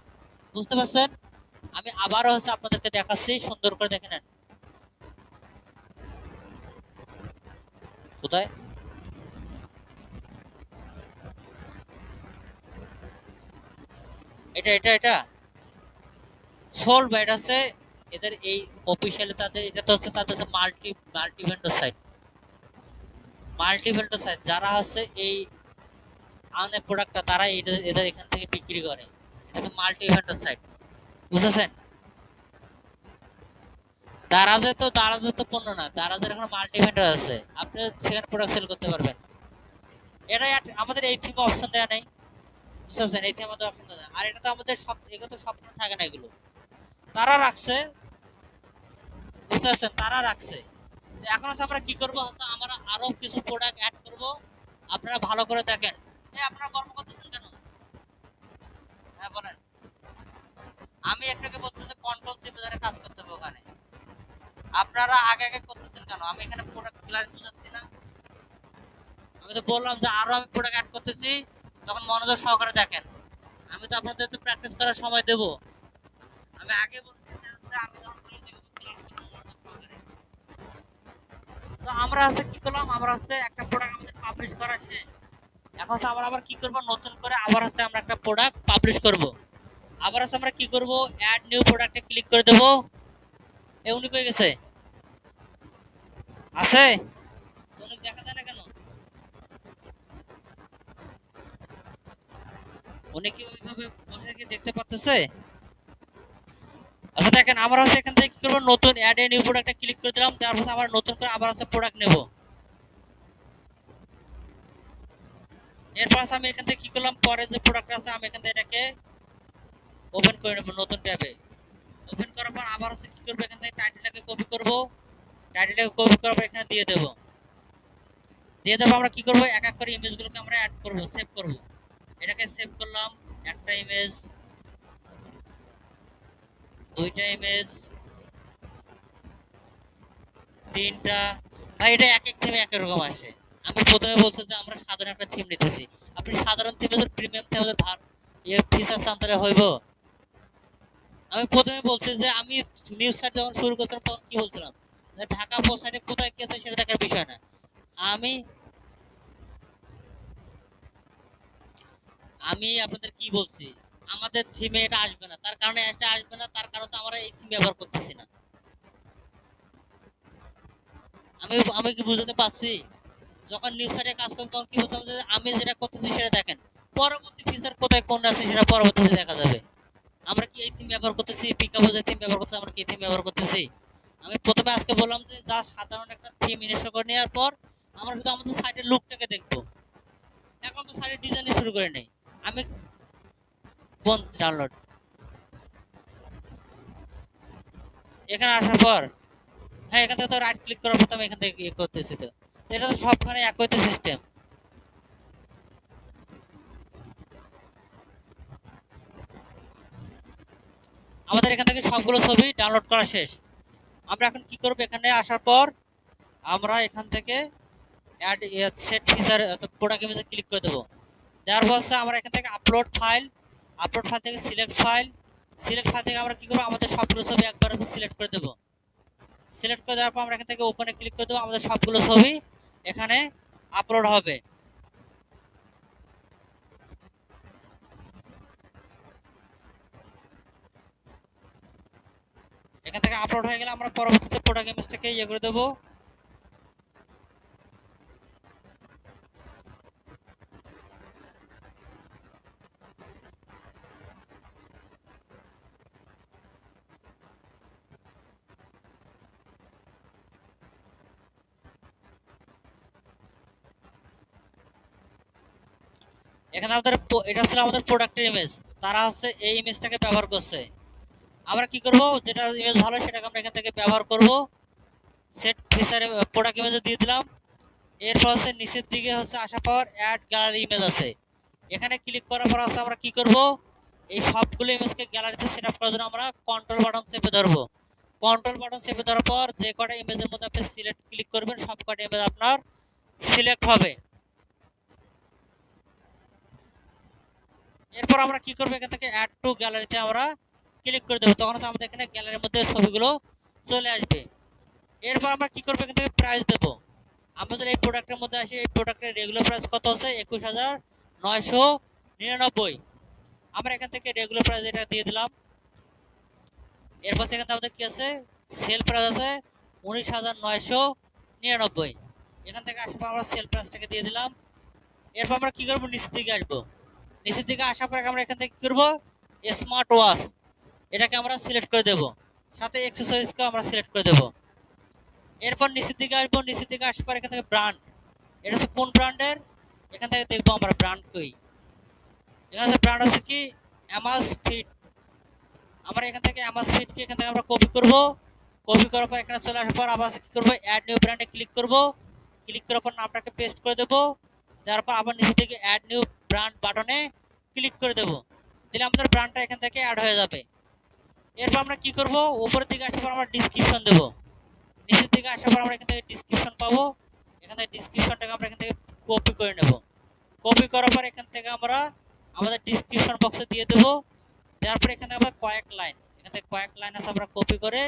Speaker 1: বুঝতে পারছেন? আমি আবারও হচ্ছে আপনাদেরকে দেখাচ্ছি, সুন্দর করে দেখে নেন। কোথায় এটা এটা এটা সোল বা এটা হচ্ছে এদের এই অফিসিয়ালি তাদের এটা তো হচ্ছে তাদের হচ্ছে multi vendor site. Multi vendor site যারা হচ্ছে এই আনে প্রোডাক্টটা তারা এদের এখান থেকে বিক্রি করে। এটা হচ্ছে মাল্টি ভেন্ডর সাইট। বুঝেছেন? দারাজে তো পণ্য না, দারাজের এখানে মাল্টি ভেন্ডর আছে, আপনি সেখানে প্রোডাক্ট সেল করতে পারবেন। এটা আমাদের এই থিমে অপশন দেয়া নেই। বুঝছেন? এই থিমে আমাদের অপশন দেয়া নেই। আর এটা তো আমাদের সব, এগুলো তো সব থাকে না, এগুলো তারা রাখছে। বুঝতে পারছেন? তারা রাখছে। এখন হচ্ছে আমরা কি করবো, হচ্ছে আমরা আরো কিছু প্রোডাক্ট অ্যাড করব। আপনারা ভালো করে দেখেন। আপনারা গল্প করতেছেন কেন? হ্যাঁ বলেন। আমি একটাকে বলছি যে কন্ট্রোল সি ধরে কাজ করতে হবে ওখানে। আপনারা আগে আগে করতেছেন কেন? আমি এখানে প্রোডাক্ট ক্লিয়ার বুঝাচ্ছি না। আমি তো বললাম যে আরো আমি প্রোডাক্ট অ্যাড করতেছি, তখন মনোযোগ সহকারে দেখেন। আমি তো আপনাদের তো প্র্যাকটিস করার সময় দেব। আমি আগে বলছি যে হচ্ছে আমি যখন বলে দেব ক্লাস করতে মনোযোগ সহকারে। তো আমরা হচ্ছে কি করলাম, আমরা হচ্ছে একটা প্রোডাক্ট আমাদের পাবলিশ করা শেষ। এখন হচ্ছে আমরা আবার কি করব, নতুন করে আবার হচ্ছে আমরা একটা প্রোডাক্ট পাবলিশ করব। আবার হচ্ছে আমরা কি করব, অ্যাড নিউ প্রোডাক্টে ক্লিক করে দেব। উনি কই গেছে? আছে? উনি দেখা যায় না কেন? উনি কি ওইভাবে বসে কি দেখতে পাচ্তেছে? আচ্ছা দেখেন, আমরা হচ্ছে এখান থেকে কি করব, নতুন অ্যাড এ নিউ প্রোডাক্টে ক্লিক করে দিলাম। তারপর আবার নতুন করে আবার হচ্ছে প্রোডাক্ট নেব। এরপর আমি এখান থেকে কি করলাম, পরে যে প্রোডাক্ট আছে আমি এখান থেকে এটাকে ওপেন করে নেব নতুন ট্যাবে। ওপেন করার পর আবার হচ্ছে কি করব, এখান থেকে টাইটেলটাকে কপি করব। টাইটেলটাকে কপি করার পর এখানে দিয়ে দেব। দিয়ে দেবো। আমরা কি করব, এক এক করে ইমেজগুলোকে আমরা অ্যাড করব, সেভ করব। এটাকে সেভ করলাম, একটা ইমেজ, দুইটা ইমেজ, তিনটা। ভাই এটা এক এক থিমে এক এক রকম আসে। আমি প্রথমে বলছি যে আমরা সাধারণ একটা থিম নিতেছি। আপনি সাধারণ থিমে যদি প্রিমিয়াম থিমে যদি ফিচার আনতে হইব। আমি প্রথমে বলছি যে আমি নিউজ সাইট যখন শুরু করছিলাম তখন কি বলছিলাম, যে ঢাকা পোস্ট সাইটে কোথায় কি আছে সেটা দেখার বিষয় না। আমি আমি আপনাদের কি বলছি, আমাদের থিমে এটা আসবে না, তার কারণে এটা আসবে না, তার কারণে আমরা এই থিম ব্যবহার করতেছি না। আমি আমি কি বুঝতে পারছি? যখন নিউজ সাইটে কাজ করব তখন কি বলছিলাম যে আমি যেটা করতেছি সেটা দেখেন, পরবর্তী ফিচার কোথায় কোন আছে সেটা পরবর্তীতে দেখা যাবে। আমরা কি এই থিম ব্যবহার করতেছি, পিকাবো যে থিম ব্যবহার করতেছি, আমরা কি থিম ব্যবহার করতেছি? আমি প্রথমে আজকে বললাম যে যা সাধারণ একটা থিম ইনস্টল করে নেওয়ার পর আমরা শুধু আমাদের সাইটের লুকটাকে দেখবো। এখন তো সাইটের ডিজাইন শুরু করে নেই। আমি কোন ডাউনলোড এখানে আসার পর, হ্যাঁ এখান থেকে তো রাইট ক্লিক করার পর আমি এখান থেকে ইয়ে করতেছি। তো এটা তো সবখানে একই তো সিস্টেম। আমাদের এখান থেকে সবগুলো ছবি ডাউনলোড করা শেষ। আমরা এখন কি করব, এখানে আসার পর আমরা এখান থেকে অ্যাড সেট ফিচার প্রোডাক্ট ইমেজে ক্লিক করে দেব। দেওয়ার পর আমরা এখান থেকে আপলোড ফাইল থেকে সিলেক্ট ফাইল থেকে আমরা কি করব, আমাদের সবগুলো ছবি একবার সিলেক্ট করে দেব। সিলেক্ট করে দেওয়ার পর আমরা এখান থেকে ওপেনে ক্লিক করে দেব। আমাদের সবগুলো ছবি এখানে আপলোড হবে। এখান থেকে আপলোড হয়ে গেলে আমরা পরবর্তীতে প্রোডাক্ট ইমেজটাকে ইয়ে করে দেব। এখানে আমাদের এটা ছিল আমাদের প্রোডাক্টের ইমেজ, তারা হচ্ছে এই ইমেজটাকে ব্যবহার করছে। আমরা কি করব, যেটা ইমেজ ভালো সেটাকে আমরা এখান থেকে ব্যবহার করব। সেট ফিচারে প্রোডাক্ট ইমেজ দিয়ে দিলাম। এরপর হচ্ছে নিচের দিকে হচ্ছে আসার পর অ্যাড গ্যালারি ইমেজ আছে, এখানে ক্লিক করার পর আছে আমরা কি করব, এই সবগুলো ইমেজকে গ্যালারিতে সেটআপ করার জন্য আমরা কন্ট্রোল বাটন চেপে ধরবো। কন্ট্রোল বাটন চেপে ধরার পর যে কটা ইমেজের মধ্যে আপনি সিলেক্ট ক্লিক করবেন সব কটা ইমেজ আপনার সিলেক্ট হবে। এরপর আমরা কি করব, এখান থেকে অ্যাড টু গ্যালারিতে আমরা ক্লিক করে দেবো, তখন আমাদের এখানে গ্যালারির মধ্যে ছবিগুলো চলে আসবে। এরপর আমরা কি করব, এখান থেকে প্রাইস দেবো। আমাদের এই প্রোডাক্টের মধ্যে আসে, এই প্রোডাক্টের রেগুলার প্রাইস কত আছে, 21,999। আমরা এখান থেকে রেগুলার প্রাইস এটা দিয়ে দিলাম। এরপর সেখান থেকে আমাদের কি আছে, সেল প্রাইস আছে 19,999। এখান থেকে আসার পর আমরা সেল প্রাইসটাকে দিয়ে দিলাম। এরপর আমরা কি করবো, নিচের দিকে আসবো। নিচের দিকে আসার পর আমরা এখান থেকে কি করবো, স্মার্ট ওয়াচ এটাকে আমরা সিলেক্ট করে দেব, সাথে অ্যাক্সেসরিজকে আমরা সিলেক্ট করে দেব। এরপর নিচের দিকে আসবো, নিচের দিকে আসার পর এখান থেকে ব্র্যান্ড, এটা হচ্ছে কোন ব্র্যান্ডের, এখান থেকে দেখবো আমরা ব্র্যান্ড কই। এখানে ব্র্যান্ড হচ্ছে কি অ্যামাজফিট। আমরা এখান থেকে অ্যামাজফিটকে এখান থেকে আমরা কপি করব। কপি করার পর এখানে চলে আসার পর আবার কি করব, অ্যাড নিউ ব্র্যান্ডে ক্লিক করব। ক্লিক করার পর নামটাকে পেস্ট করে দেব। তারপর আবার নিচে থেকে অ্যাড নিউ ব্র্যান্ড বাটনে ক্লিক করে দেব। দিলে আমাদের ব্র্যান্ডটা এখান থেকে অ্যাড হয়ে যাবে। এরপর আমরা কি করব, উপরের দিকে আসার পর আমরা ডেসক্রিপশন দেব। নিচের দিকে আসার পর আমরা এখান থেকে ডেসক্রিপশন পাবো। এখান থেকে ডেসক্রিপশনটাকে আমরা এখান থেকে কপি করে নেব। কপি করার পর এখান থেকে আমরা আমাদের ডেসক্রিপশন বক্সে দিয়ে দেব। দেওয়ার পর এখানে আমরা কয়েক লাইন, এখান থেকে কয়েক লাইন আছে আমরা কপি করে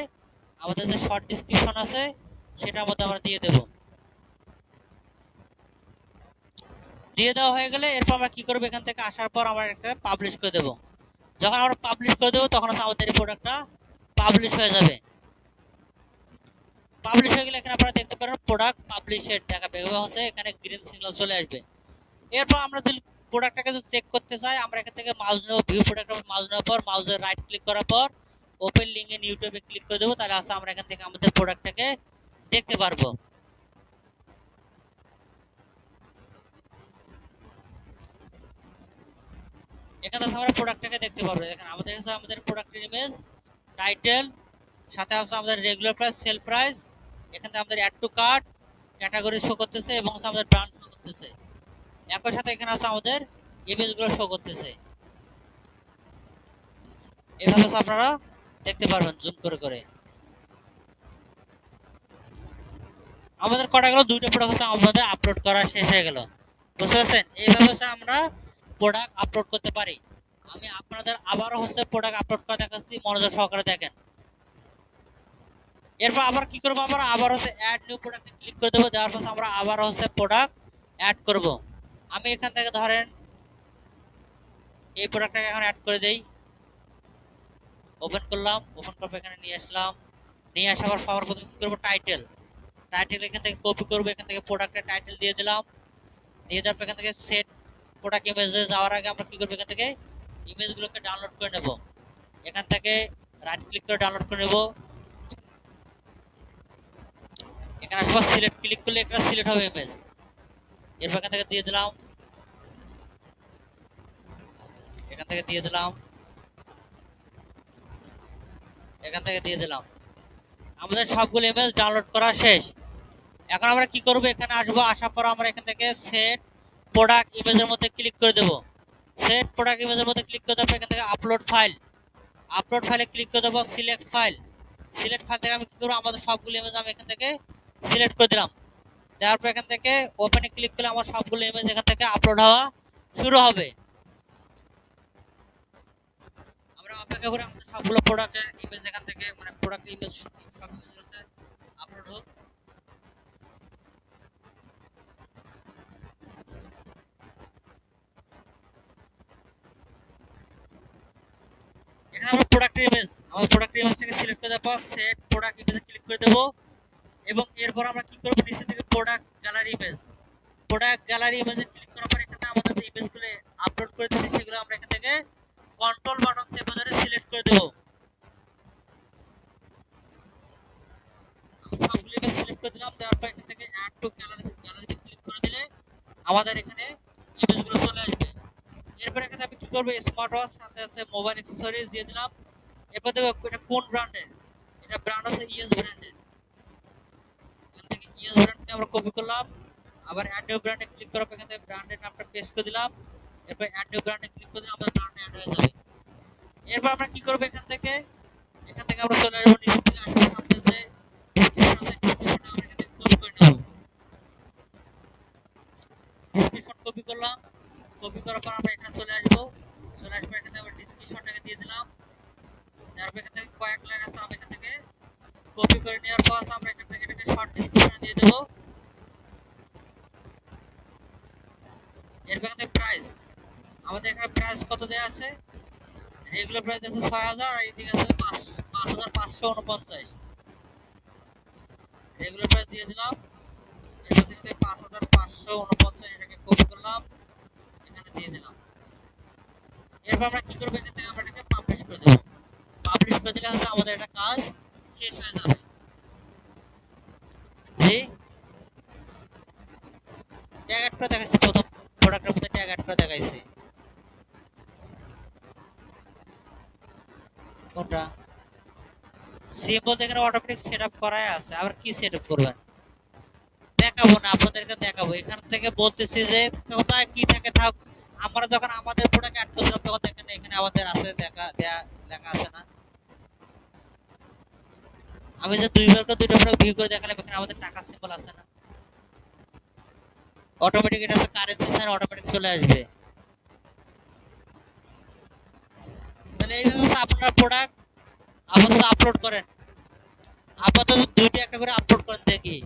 Speaker 1: আমাদের যে শর্ট ডেসক্রিপশন আছে সেটার মধ্যে আমরা দিয়ে দেব। দিয়ে দেওয়া হয়ে গেলে এরপর আমরা কি করব, এখান থেকে আসার পর আমরা একটা পাবলিশ করে দেব। যখন আমরা পাবলিশ করে দেবো তখন আমাদের এই প্রোডাক্টটা পাবলিশ হয়ে যাবে। পাবলিশ হয়ে গেলে এখানে আপনারা দেখতে পারেন প্রোডাক্ট পাবলিশেড দেখাবে এবং হচ্ছে এখানে গ্রিন সিগন্যাল চলে আসবে। এরপর আমরা যদি প্রোডাক্টটাকে যদি চেক করতে চাই, আমরা এখান থেকে মাউস নেব, ভিউ প্রোডাক্ট মাউস নেওয়ার পর মাউসের রাইট ক্লিক করার পর ওপেন লিংক ইন ইউটিউবে ক্লিক করে দেবো। তাহলে আছে আমরা এখান থেকে আমাদের প্রোডাক্টটাকে দেখতে পারবো। এখানে আমরা প্রোডাক্টটাকে দেখতে পারবো। দেখেন আমাদের কাছে আমাদের প্রোডাক্টের ইমেজ, টাইটেল, সাথে আছে আমাদের রেগুলার প্রাইস, সেল প্রাইস, এখান থেকে আমাদের add to cart category show করতেছে এবং আমাদের ব্র্যান্ড শো করতেছে। একই সাথে এখানে আছে আমাদের ইমেজগুলো শো করতেছে। এভাবে আপনারা দেখতে পারবেন জুম করে করে। আমাদের কটা গেল, দুইটা প্রোডাক্ট আমাদের আপলোড করা শেষ হয়ে গেল। বুঝতে পারছেন, এইভাবে আমরা প্রোডাক্ট আপলোড করতে পারি। আমি আপনাদের আবারও প্রোডাক্ট আপলোড করে দেখাচ্ছি, মনোযোগ সহকারে দেখেন। এরপর আবার কি করবো, আমরা আবার অ্যাড নিউ প্রোডাক্টে ক্লিক করে দেবো। দেওয়ার পর আমরা আবার প্রোডাক্ট অ্যাড করব। আমি এখান থেকে ধরেন এই প্রোডাক্টটাকে এখন অ্যাড করে দেই। ওপেন করলাম, ওপেন করে এখানে নিয়ে আসলাম। নিয়ে আসার পর সবার প্রথমে কি করবো, টাইটেল, টাইটেল এখান থেকে কপি করবো। এখান থেকে প্রোডাক্টের টাইটেল দিয়ে দিলাম। দিয়ে দেওয়ার পর এখান থেকে সেট প্রোডাক্ট ইমেজে যাওয়ার আগে আমরা কি করবো, এখান থেকে ইমেজগুলোকে ডাউনলোড করে নেব। এখান থেকে রাইট ক্লিক করে ডাউনলোড করে নেব। এখানে আসার পর সিলেক্ট ক্লিক করলে এখানে সিলেক্ট হবে ইমেজ। এরপর এখান থেকে দিয়ে দিলাম, এখান থেকে দিয়ে দিলাম, এখান থেকে দিয়ে দিলাম। আমাদের সবগুলো ইমেজ ডাউনলোড করা শেষ। এখন আমরা কি করব, এখানে আসবো। আসার পর আমরা এখান থেকে সেট প্রোডাক্ট ইমেজের মধ্যে ক্লিক করে দেব। সেট প্রোডাক্ট ইমেজের মধ্যে ক্লিক করে দেবো। এখান থেকে আপলোড ফাইল, আপলোড ফাইলে ক্লিক করে দেবো। সিলেক্ট ফাইল, সিলেক্ট ফাইল থেকে আমি কি করবো, আমাদের সবগুলো ইমেজ আমি এখান থেকে সিলেক্ট করে দিলাম। দেওয়ার পর এখান থেকে ওপেনে ক্লিক করলে আমার সবগুলো ইমেজ এখান থেকে আপলোড হওয়া শুরু হবে। আমরা অপেক্ষা করে আমাদের সবগুলো প্রোডাক্টের ইমেজ এখান থেকে, মানে প্রোডাক্ট ইমেজ সব ইমেজ হচ্ছে আপলোড হোক। এখানে আমরা প্রোডাক্টের ইমেজ, আমরা প্রোডাক্টের ইমেজটাকে সিলেক্ট করে দেওয়ার পর সেট প্রোডাক্ট ইমেজে ক্লিক করে দেব। এবং এরপর আমরা কি করব, নিচে থেকে product gallery image, product gallery ইমেজে ক্লিক করার পর এখানে আমাদের যে ইমেজগুলো আপলোড করে দিয়েছি সেগুলো আমরা এখান থেকে কন্ট্রোল বাটন চেপে ধরে সিলেক্ট করে দেব। আমি সবগুলো ইমেজ সিলেক্ট করে দিলাম। দেওয়ার পর এখান থেকে অ্যাড টু গ্যালারিতে ক্লিক করে দিলে আমাদের এখানে ইমেজগুলো চলে আসবে। এরপর এখানে আমি কি করব, স্মার্ট ওয়াচ সাথে আছে মোবাইল অ্যাকসেসরিজ দিয়ে দিলাম। এরপর দেখো এটা কোন ব্র্যান্ডের, এটা ব্র্যান্ড হচ্ছে ইএস ব্র্যান্ডের। এখান থেকে ইএস ব্র্যান্ডকে আমরা কপি করলাম। আবার অ্যাড নিউ ব্র্যান্ডে ক্লিক করার পর এখান থেকে ব্র্যান্ডের নামটা পেস্ট করে দিলাম। এরপর অ্যাড নিউ ব্র্যান্ডে ক্লিক করলে আমাদের ব্র্যান্ড অ্যাড হয়ে যাবে। এরপর আমরা কি করব, এখান থেকে আমরা চলে আসবো নিচে থেকে আসবো সামনে যে ডেসক্রিপশন আছে, ডেসক্রিপশনে আমরা এখান থেকে কপি করে নেব। ডেসক্রিপশন কপি করলাম, কপি করার পর আমরা এখানে চলে আসবো, চলে আসার পর এখানে আবার ডেসক্রিপশনটাকে দিয়ে দিলাম। তারপর এখান থেকে কয়েক লাইন আছে আমরা এখান থেকে কপি করে নেওয়ার পর আমরা এখান থেকে এটাকে শর্ট ডেসক্রিপশনে দিয়ে দেব। এরপর এখানে প্রাইস, আমাদের এখানে প্রাইস কত দেয়া আছে, রেগুলার প্রাইস আছে ৬০০০ আর এদিকে আছে ৫৫৪৯। রেগুলার প্রাইস দিয়ে দিলাম। এরপর থেকে ৫৫৪৯ এটাকে কপি করলাম, এখানে দিয়ে দিলাম। এরপর আমরা কি করব, এখান থেকে আমরা এটাকে পাবলিশ করে দেব। পাবলিশ করে দিলে হচ্ছে আমাদের এটা কাজ শেষ হয়ে যাবে। জি, ট্যাগ অ্যাড করে দেখাইছে, প্রথম প্রোডাক্টের মধ্যে ট্যাগ অ্যাড করে দেখাইছে। কোনটা? সিম বলতে এখানে অটোমেটিক সেটআপ করাই আছে, আবার কি সেটআপ করবেন দেখাবো না, আপনাদেরকে দেখাবো। এখান থেকে বলতেছি যে কোথায় কি থাকে থাক, আমরা যখন আমাদের প্রোডাক্ট অ্যাড করছিলাম তখন দেখেন এখানে আমাদের আছে দেখা দেয়া লেখা আছে না, আমি যে দুইটা প্রোডাক্ট ভিউ করে দেখালাম এখানে আমাদের টাকা সিম্বল আছে না, অটোমেটিক এটা হচ্ছে কারেন্সি স্যার অটোমেটিক চলে আসবে। তাহলে এইভাবে হচ্ছে আপনারা প্রোডাক্ট আপাতত আপলোড করেন, আপাতত দুইটা একটা করে আপলোড করেন দেখি।